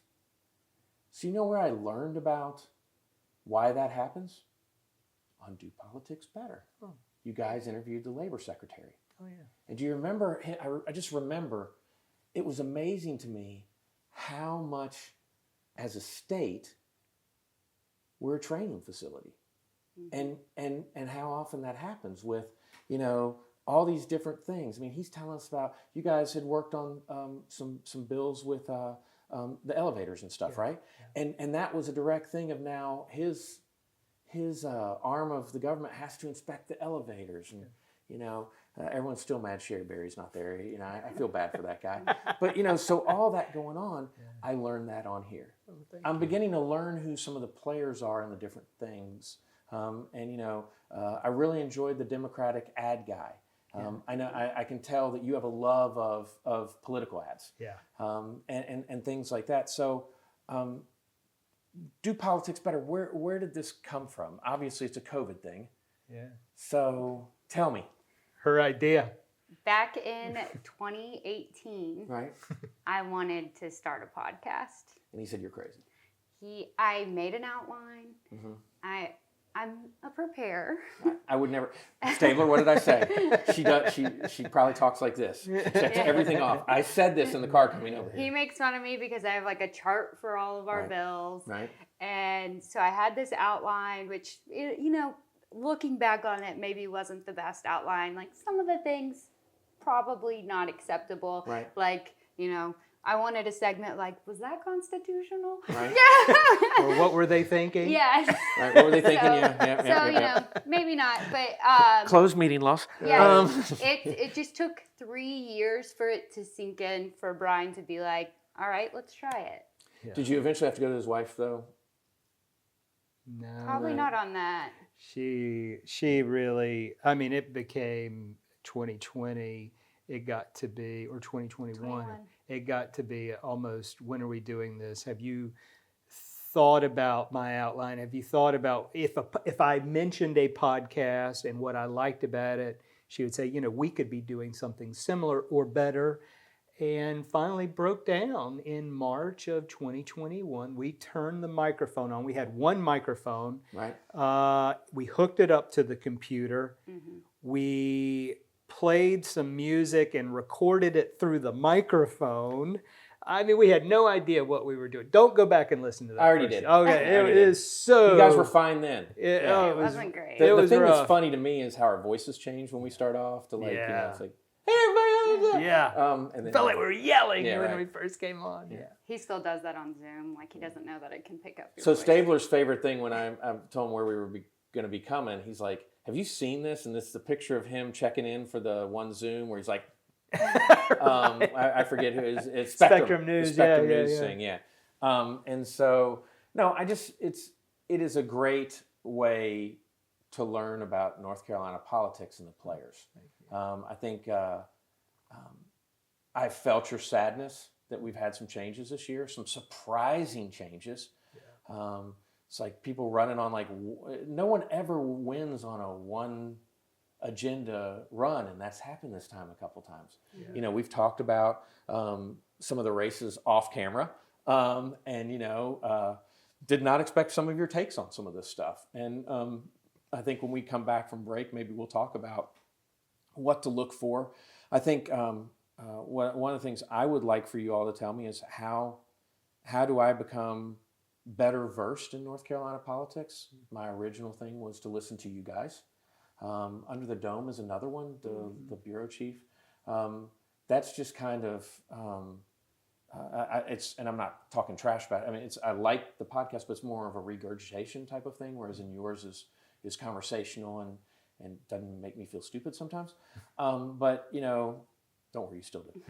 So you know where I learned about why that happens? On Do Politics Better. Oh. You guys interviewed the labor secretary. Oh, yeah. And do you remember, I just remember, it was amazing to me how much, as a state, we're a training facility. And how often that happens with, all these different things. I mean, he's telling us about, you guys had worked on some bills with the elevators and stuff, right? Yeah. And that was a direct thing of now his arm of the government has to inspect the elevators. And, everyone's still mad Sherry Berry's not there. I feel bad for that guy. But, so all that going on, I learned that on here. Oh, I'm beginning to learn who some of the players are in the different things. I really enjoyed the Democratic ad guy. I know I can tell that you have a love of political ads. Yeah. And things like that. So, do politics better. Where did this come from? Obviously, it's a COVID thing. Yeah. So tell me. Her idea. Back in 2018, Right. I wanted to start a podcast. And he said you're crazy. I made an outline. Mm-hmm. I'm a preparer. I would never. Stabler, what did I say? She does. She probably talks like this. Checks everything off. I said this in the car coming over here. He makes fun of me because I have like a chart for all of our bills. Right. And so I had this outline, which, looking back on it, maybe wasn't the best outline. Like some of the things probably not acceptable. Right. Like, I wanted a segment like, was that constitutional? Right. Yeah. Or what were they thinking? Yes. Right. What were they thinking? So, maybe not. But closed meeting loss. yeah, it just took 3 years for it to sink in, for Brian to be like, all right, let's try it. Yeah. Did you eventually have to go to his wife though? No. Probably not on that. She really, it became 2020, it got to be, or 2021, 21. It got to be almost, when are we doing this? Have you thought about my outline? Have you thought about, if I mentioned a podcast and what I liked about it, she would say, we could be doing something similar or better. And finally broke down in March of 2021. We turned the microphone on. We had one microphone. Right. We hooked it up to the computer. Mm-hmm. We played some music and recorded it through the microphone. We had no idea what we were doing. Don't go back and listen to that. I already did. Okay, it is so... You guys were fine then. It wasn't great. The thing that's funny to me is how our voices change when we start off to it's like, hey everybody! Yeah. And then felt like we were yelling when right. we first came on. Yeah. He still does that on Zoom. Like, he doesn't know that it can pick up your So voice. Stabler's favorite thing when I told him where we were going to be coming, he's like, have you seen this? And this is the picture of him checking in for the one Zoom where he's like, I forget who it is. Spectrum News. Spectrum News thing, yeah. And so, no, it is a great way to learn about North Carolina politics and the players. I think I felt your sadness that we've had some changes this year, some surprising changes. Yeah. It's like people running on no one ever wins on a one agenda run, and that's happened this time a couple times. Yeah. We've talked about some of the races off camera, and did not expect some of your takes on some of this stuff. And I think when we come back from break, maybe we'll talk about what to look for. I think one of the things I would like for you all to tell me is how do I become better versed in North Carolina politics? My original thing was to listen to you guys. Under the Dome is another one, the bureau chief. That's just kind of and I'm not talking trash about it. I like the podcast, but it's more of a regurgitation type of thing, whereas in yours is conversational and doesn't make me feel stupid sometimes. But, you know, don't worry, you still do.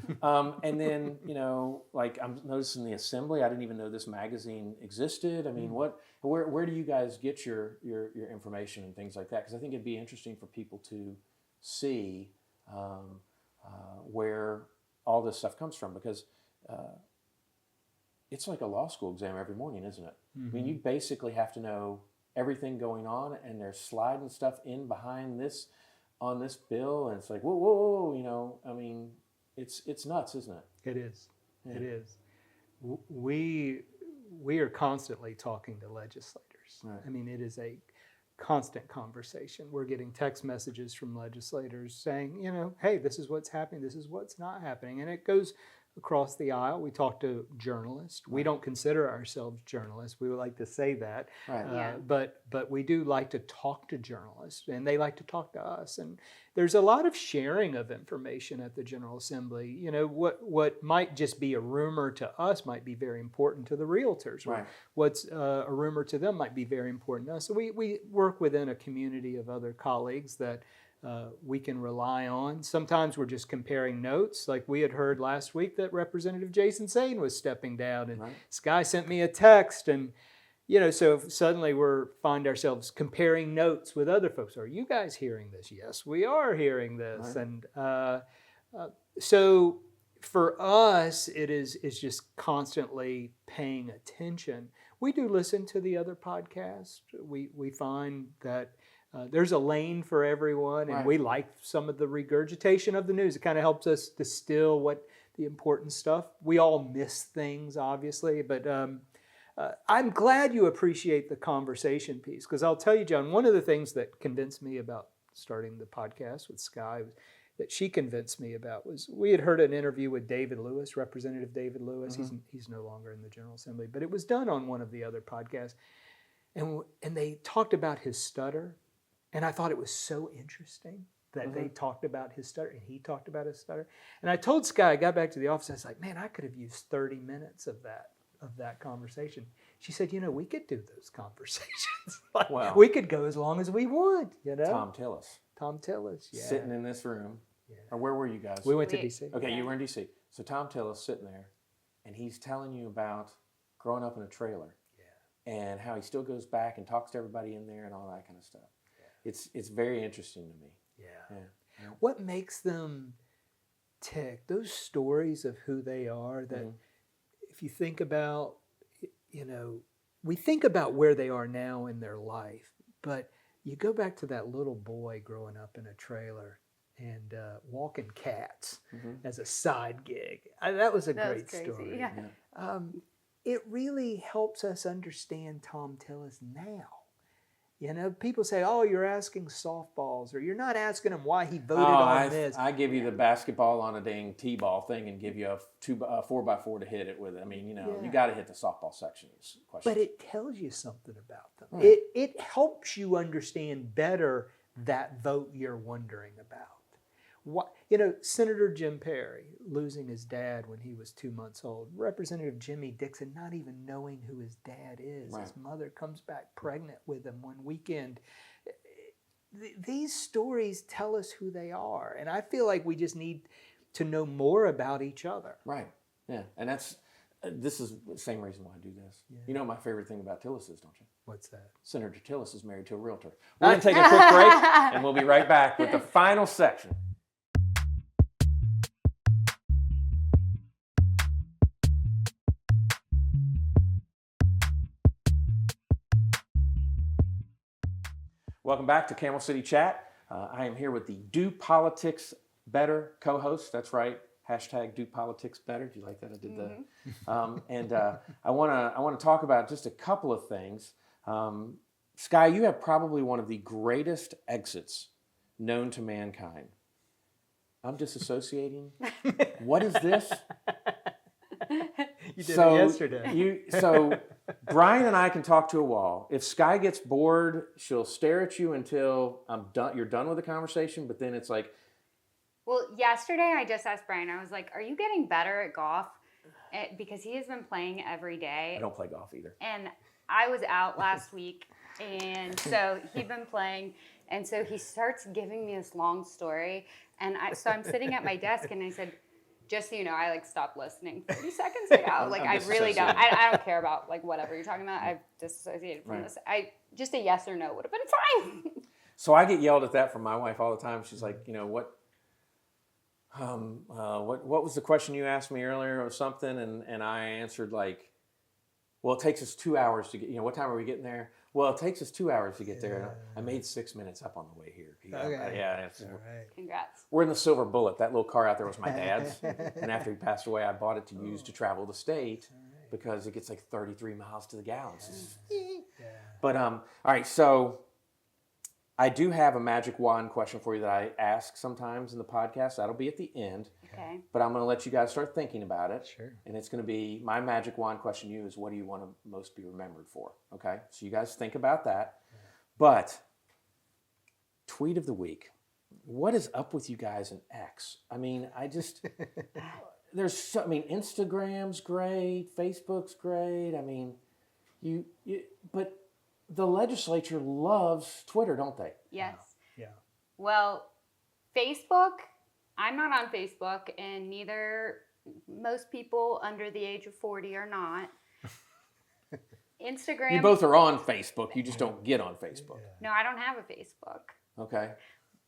And then, you know, like I'm noticing the assembly. I didn't even know this magazine existed. I mean, where do you guys get your information and things like that? Because I think it'd be interesting for people to see where all this stuff comes from, because it's like a law school exam every morning, isn't it? I mean, you basically have to know everything going on, and they're sliding stuff in behind this on this bill, and it's like, whoa, whoa, whoa, you know, I mean, it's nuts, isn't it? It is. Yeah. It is. We are constantly talking to legislators. Right. I mean, it is a constant conversation. We're getting text messages from legislators saying, you know, hey, this is what's happening, this is what's not happening. And it goes across the aisle. We talk to journalists. We don't consider ourselves journalists. We would like to say that. Right. Yeah. But we do like to talk to journalists, and they like to talk to us. And there's a lot of sharing of information at the General Assembly. You know, what might just be a rumor to us might be very important to the realtors. Right. What's a rumor to them might be very important to us. So we work within a community of other colleagues that we can rely on. Sometimes we're just comparing notes. Like we had heard last week that Representative Jason Sain was stepping down, and Right. Skye sent me a text, and you know, so suddenly find ourselves comparing notes with other folks. Are you guys hearing this? Yes, we are hearing this. Right. And so for us, it is just constantly paying attention. We do listen to the other podcasts. We find that there's a lane for everyone, and Right. we like some of the regurgitation of the news. It kind of helps us distill what the important stuff. We all miss things, obviously, but I'm glad you appreciate the conversation piece, because I'll tell you, John, one of the things that convinced me about starting the podcast with Skye, that she convinced me about, was we had heard an interview with David Lewis, Representative David Lewis. He's no longer in the General Assembly, but it was done on one of the other podcasts, and they talked about his stutter. And I thought it was so interesting that they talked about his stutter, and he talked about his stutter. And I told Skye, I got back to the office, I was like, man, I could have used 30 minutes of that conversation. She said, you know, we could do those conversations. Like, Wow. we could go as long as we want, you know? Tom Tillis, yeah. sitting in this room. Yeah. Or where were you guys? We went to D.C. Okay, you were in D.C. So Tom Tillis sitting there, and he's telling you about growing up in a trailer, and how he still goes back and talks to everybody in there and all that kind of stuff. It's very interesting to me. Yeah. What makes them tick? Those stories of who they are, that if you think about, you know, we think about where they are now in their life, but you go back to that little boy growing up in a trailer and walking cats as a side gig. That was a great crazy, story. yeah. It really helps us understand Tom Tillis now. You know, people say, oh, you're asking softballs, or you're not asking him why he voted on this. I give you the basketball on a dang T-ball thing and give you a 4x4 to hit it with. I mean, you know, you got to hit the softball sections. But it tells you something about them. Right. It helps you understand better that vote you're wondering about. What, you know, Senator Jim Perry losing his dad when he was 2 months old. Representative Jimmy Dixon not even knowing who his dad is. Right. His mother comes back pregnant with him one weekend. These stories tell us who they are. And I feel like we just need to know more about each other. Right. Yeah. And this is the same reason why I do this. Yeah. You know what my favorite thing about Tillis is, don't you? What's that? Senator Tillis is married to a realtor. We're going to take a quick break, and we'll be right back with the final section. Welcome back to Camel City Chat. I am here with the Do Politics Better co-host. That's right. Hashtag Do Politics Better. Do you like that? I did that. I want to talk about just a couple of things. Skye, you have probably one of the greatest exits known to mankind. I'm disassociating. What is this? You did it yesterday. So Brian and I can talk to a wall. If Skye gets bored, she'll stare at you until you're done with the conversation, but then it's like... Well, yesterday I just asked Brian, I was like, are you getting better at golf? Because he has been playing every day. I don't play golf either. And I was out last week And so he'd been playing, and so he starts giving me this long story, and so I'm sitting at my desk, and I said, just so you know, I like stopped listening 30 seconds ago. Like I really don't. I don't care about like whatever you're talking about. I've disassociated from this. Just a yes or no would have been fine. So I get yelled at that from my wife all the time. She's like, what was the question you asked me earlier or something? And I answered like, well, it takes us 2 hours to get. What time are we getting there? Well, it takes us 2 hours to get there. I made 6 minutes up on the way here. Okay. It's, All right. Congrats. We're in the Silver Bullet. That little car out there was my dad's. And after he passed away, I bought it to use to travel the state because it gets like 33 miles to the gallon. But, all right, so I do have a magic wand question for you that I ask sometimes in the podcast. That'll be at the end. Okay. But I'm going to let you guys start thinking about it. Sure. And it's going to be my magic wand question to you is what do you want to most be remembered for? Okay? So you guys think about that. But tweet of the week. What is up with you guys and X? I mean, Instagram's great, Facebook's great. I mean, but the legislature loves Twitter, don't they? Yes. Yeah. Well, Facebook, I'm not on Facebook, and neither most people under the age of 40 are not. Instagram. You both are on Facebook. You just don't get on Facebook. No, I don't have a Facebook. Okay.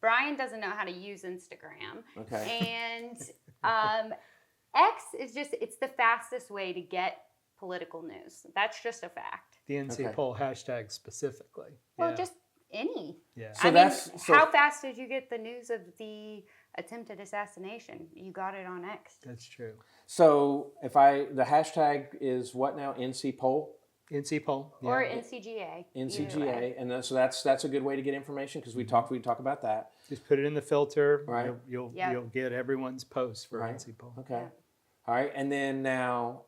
Brian doesn't know how to use Instagram. Okay. And X is it's the fastest way to get political news. That's just a fact. The NC poll hashtag specifically. Well, just any. Yeah. So how fast did you get the news of the attempted assassination? You got it on X. That's true. So the hashtag is what now? NC poll? NC poll. Yeah. Or NCGA. NCGA. And so that's a good way to get information because we talk about that. Just put it in the filter. Right. You'll get everyone's post for NC poll. Okay. Yeah. All right. And then now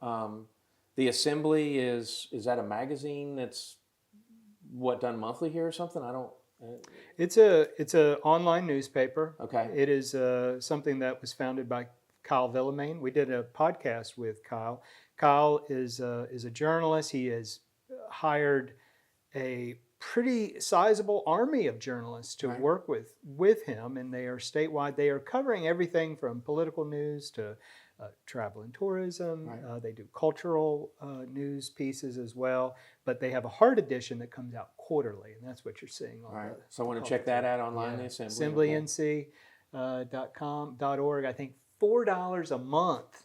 the Assembly is that a magazine that's done monthly here or something? I don't. It's a online newspaper. Okay. It is something that was founded by Kyle Villamain. We did a podcast with Kyle. Kyle is a journalist. He has hired a pretty sizable army of journalists to work with him, and they are statewide. They are covering everything from political news to travel and tourism. They do cultural news pieces as well, but they have a hard edition that comes out quarterly, and that's what you're seeing on the. So I want to check that out online. The Assembly. AssemblyNC.com.org. I think $4 a month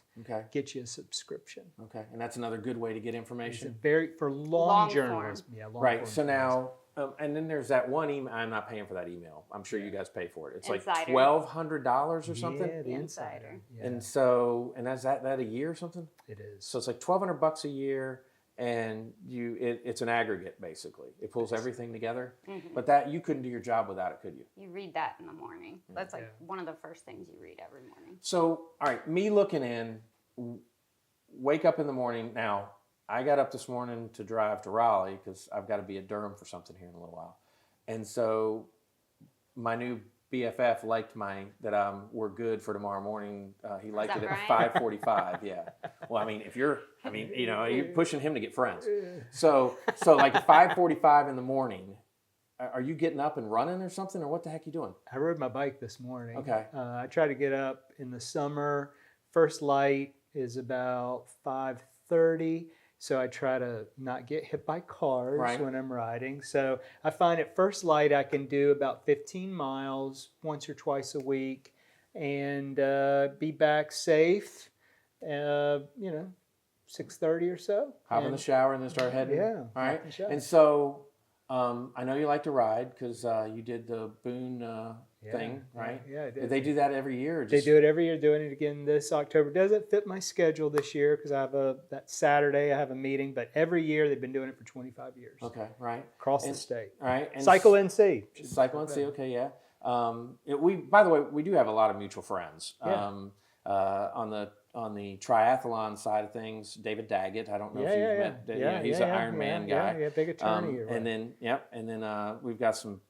gets you a subscription. Okay, and that's another good way to get information. It's for long journalism. Form. Yeah, long right. form So now, and then there's that one email. I'm not paying for that email. I'm sure you guys pay for it. It's Insider. like $1,200 or something. Yeah, the Insider. Yeah. And so, and that's that a year or something. It is. So it's like $1,200 a year, and it's an aggregate basically. It pulls everything together. Mm-hmm. But that you couldn't do your job without it, could you? You read that in the morning. That's like one of the first things you read every morning. So, all right, me looking in, wake up in the morning. Now, I got up this morning to drive to Raleigh because I've got to be at Durham for something here in a little while. And so my new BFF liked that we're good for tomorrow morning. He liked it at 5:45. Yeah. Well, I mean, you're pushing him to get friends. So like 5:45 in the morning, are you getting up and running or something, or what the heck are you doing? I rode my bike this morning. Okay. I try to get up in the summer. First light is about 5:30. So I try to not get hit by cars when I'm riding. So I find at first light I can do about 15 miles once or twice a week and be back safe, 6:30 or so. Hop in the shower and then start heading? Yeah. All right. And so I know you like to ride because you did the Boone thing, right? Yeah, I did. Do they do that every year? Or They do it every year, doing it again this October. Doesn't fit my schedule this year because I have that Saturday I have a meeting, but every year they've been doing it for 25 years. Okay, right. Across the state. All right. And Cycle NC. Cycle NC, okay, yeah. By the way, we do have a lot of mutual friends. Yeah. On the triathlon side of things, David Daggett. I don't know if you've met. He's an Ironman guy. Yeah, big attorney. And then we've got some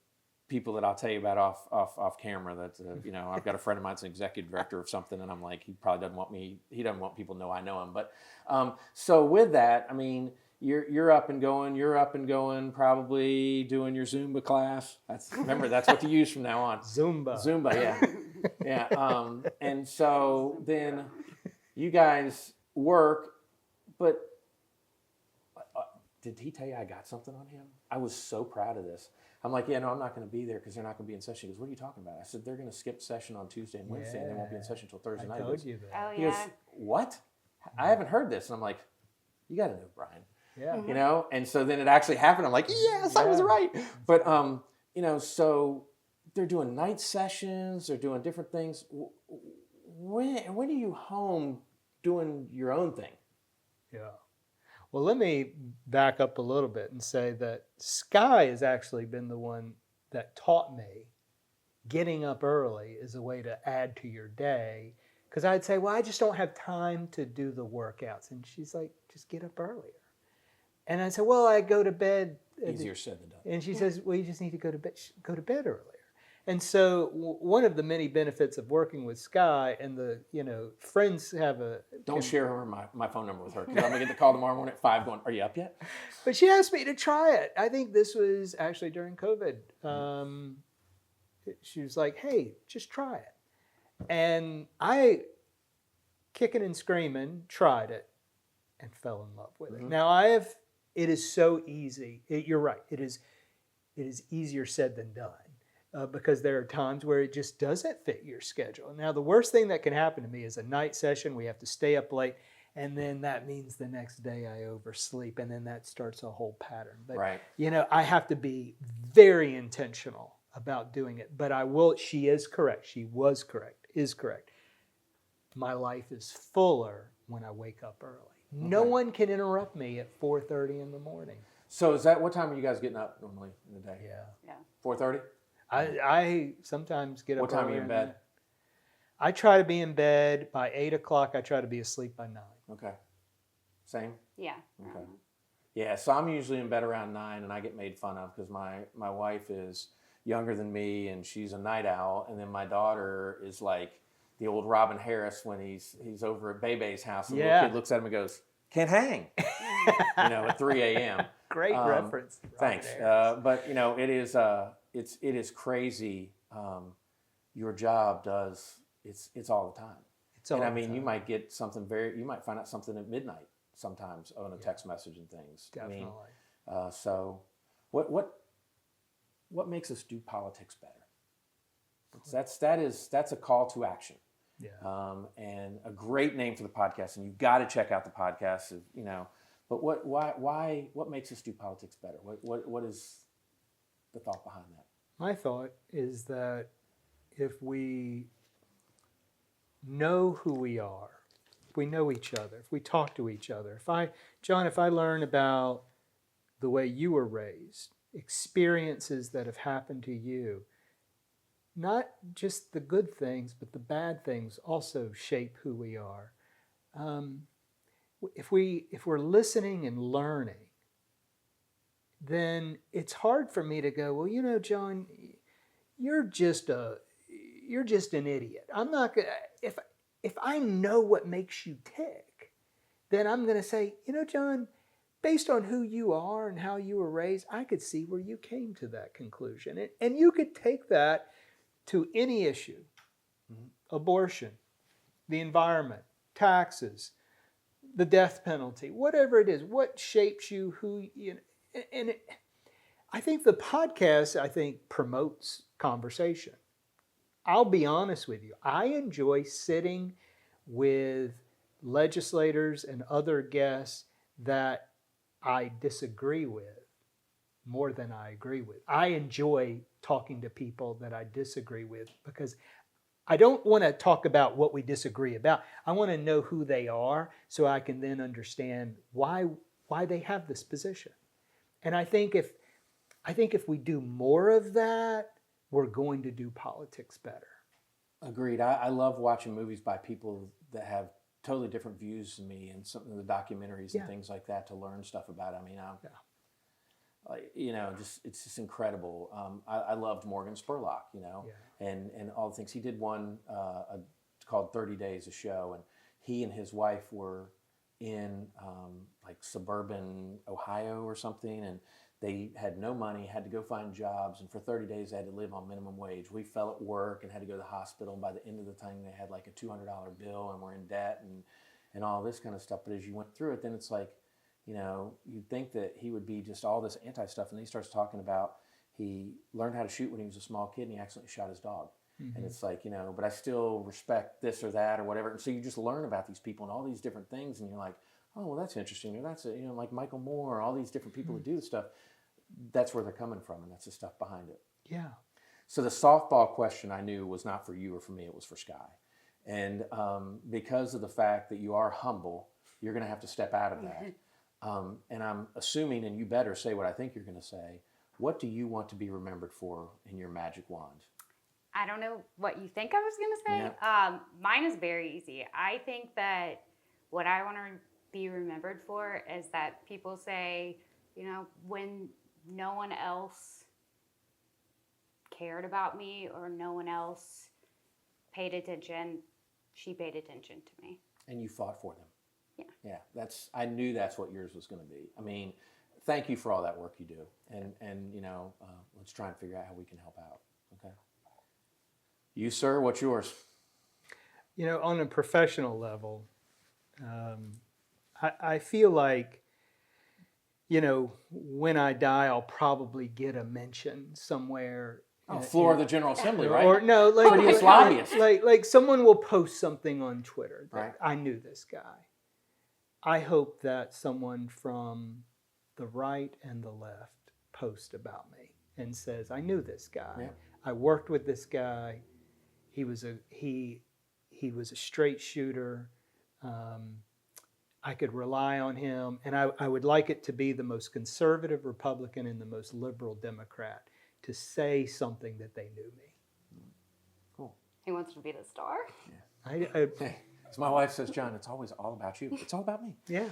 people that I'll tell you about off camera. That I've got a friend of mine that's an executive director of something, and I'm like, he probably doesn't want me. He doesn't want people to know I know him. But so with that, I mean, you're up and going. You're up and going. Probably doing your Zumba class. Remember that's what to use from now on. Zumba. Yeah, yeah. And so then you guys work, but did he tell you I got something on him? I was so proud of this. I'm like, yeah, no, I'm not going to be there because they're not going to be in session. He goes, what are you talking about? I said, they're going to skip session on Tuesday and Wednesday, and they won't be in session until Thursday night. I told you that. Oh He goes, yeah. what? I haven't heard this. And I'm like, you got to know Brian. Yeah. You know? And so then it actually happened. I'm like, yes, I was right. But, you know, so they're doing night sessions. They're doing different things. When are you home doing your own thing? Yeah. Well, let me back up a little bit and say that Skye has actually been the one that taught me getting up early is a way to add to your day. Because I'd say, well, I just don't have time to do the workouts. And she's like, just get up earlier. And I said, well, I go to bed. Easier said than done. And she says, well, you just need to go to bed earlier. And so one of the many benefits of working with Skye and the, friends have a... Don't share my phone number with her because I'm going to get the call tomorrow morning at 5 going, are you up yet? But she asked me to try it. I think this was actually during COVID. She was like, hey, just try it. And I, kicking and screaming, tried it and fell in love with it. Now it is so easy. You're right. It is easier said than done. Because there are times where it just doesn't fit your schedule. Now, the worst thing that can happen to me is a night session. We have to stay up late, and then that means the next day I oversleep, and then that starts a whole pattern. But, Right. I have to be very intentional about doing it. But I will, she is correct. She was correct, is correct. My life is fuller when I wake up early. No one can interrupt me at 4:30 in the morning. So is that, what time are you guys getting up normally in the day? Yeah. 4:30? I sometimes get up. What time are you earlier in than bed? that. I try to be in bed by 8 o'clock. I try to be asleep by 9. Okay. Same? Yeah. Okay. Yeah, so I'm usually in bed around 9 and I get made fun of because my wife is younger than me and she's a night owl. And then my daughter is like the old Robin Harris when he's over at Bebe's house and the little kid looks at him and goes, can't hang, at 3 a.m. Great reference. Thanks. But, it is crazy. Your job does, it's all the time. And I mean, you might get something you might find out something at midnight sometimes on a text message and things. Definitely. I mean, so what makes us do politics better? That's a call to action. Yeah. And a great name for the podcast, and you've got to check out the podcast, but what makes us do politics better? What is the thought behind that? My thought is that if we know who we are, if we know each other, if we talk to each other, if I learn about the way you were raised, experiences that have happened to you, not just the good things, but the bad things also shape who we are. If we're listening and learning, then it's hard for me to go, well, John, you're just an idiot. I'm not gonna, if I know what makes you tick, then I'm gonna say, John, based on who you are and how you were raised, I could see where you came to that conclusion. And you could take that to any issue, abortion, the environment, taxes, the death penalty, whatever it is, what shapes you, I think the podcast, promotes conversation. I'll be honest with you. I enjoy sitting with legislators and other guests that I disagree with more than I agree with. I enjoy talking to people that I disagree with because I don't want to talk about what we disagree about. I want to know who they are so I can then understand why they have this position. And I think if we do more of that, we're going to do politics better. Agreed. I love watching movies by people that have totally different views than me, and some of the documentaries and things like that to learn stuff about. I mean, it's just incredible. I loved Morgan Spurlock, and all the things he did. One called 30 Days, a show, and he and his wife were in like suburban Ohio or something, and they had no money, had to go find jobs, and for 30 days they had to live on minimum wage. We fell at work and had to go to the hospital, and by the end of the time they had like a $200 bill and were in debt and all this kind of stuff. But as you went through it, then it's like, you know, you'd think that he would be just all this anti-stuff, and then he starts talking about he learned how to shoot when he was a small kid and he accidentally shot his dog. And it's like, you know, but I still respect this or that or whatever. And so you just learn about these people and all these different things, and you're like, oh, well, that's interesting. Or that's, you know, like Michael Moore, all these different people who do this stuff. That's where they're coming from, and that's the stuff behind it. Yeah. So the softball question I knew was not for you or for me, it was for Skye. And because of the fact that you are humble, you're going to have to step out of that. And I'm assuming, and you better say what I think you're going to say, what do you want to be remembered for in your magic wand? I don't know what you think I was going to say. Yeah. Mine is very easy. I think that what I want to be remembered for is that people say, you know, when no one else cared about me or no one else paid attention, she paid attention to me. And you fought for them. Yeah. Yeah, I knew that's what yours was going to be. I mean, thank you for all that work you do. And you know, let's try and figure out how we can help out. Okay. You, sir, what's yours? You know, on a professional level, I feel like, you know, when I die, I'll probably get a mention somewhere. Floor of the General Assembly, right? Or no, like Prettiest lobbyist. like someone will post something on Twitter that Right. I knew this guy. I hope that someone from the right and the left post about me and says, I knew this guy. Yeah. I worked with this guy. He was a straight shooter. I could rely on him, and I would like it to be the most conservative Republican and the most liberal Democrat to say something that they knew me. Cool. He wants to be the star. Hey, as my wife says, John, it's always all about you. It's all about me. Yeah.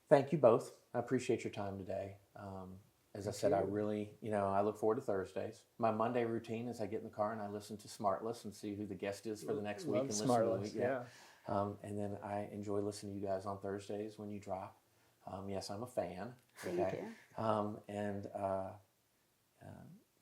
Thank you both. I appreciate your time today. As I said, I really, you know, I look forward to Thursdays. My Monday routine is I get in the car and I listen to Smartless and see who the guest is for the next week. Love And listen to the Smartless, week. yeah. And then I enjoy listening to you guys on Thursdays when you drop. Yes, I'm a fan. Thank you.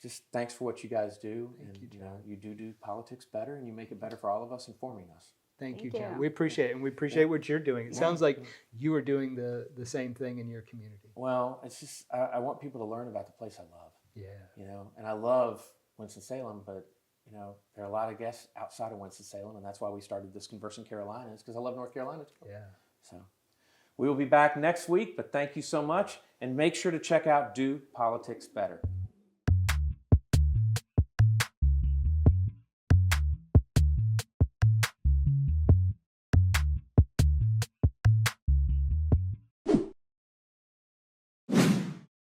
Just thanks for what you guys do. Thank you, You know, you do politics better, and you make it better for all of us, informing us. Thank you, Thank John. you. We appreciate it, and we appreciate what you're doing. It sounds like you are doing the same thing in your community. Well, it's just I want people to learn about the place I love. Yeah. You know, and I love Winston-Salem, but you know, there are a lot of guests outside of Winston-Salem, and that's why we started this Conversing Carolinas, because I love North Carolina too. Yeah. So we will be back next week, but thank you so much, and make sure to check out Do Politics Better.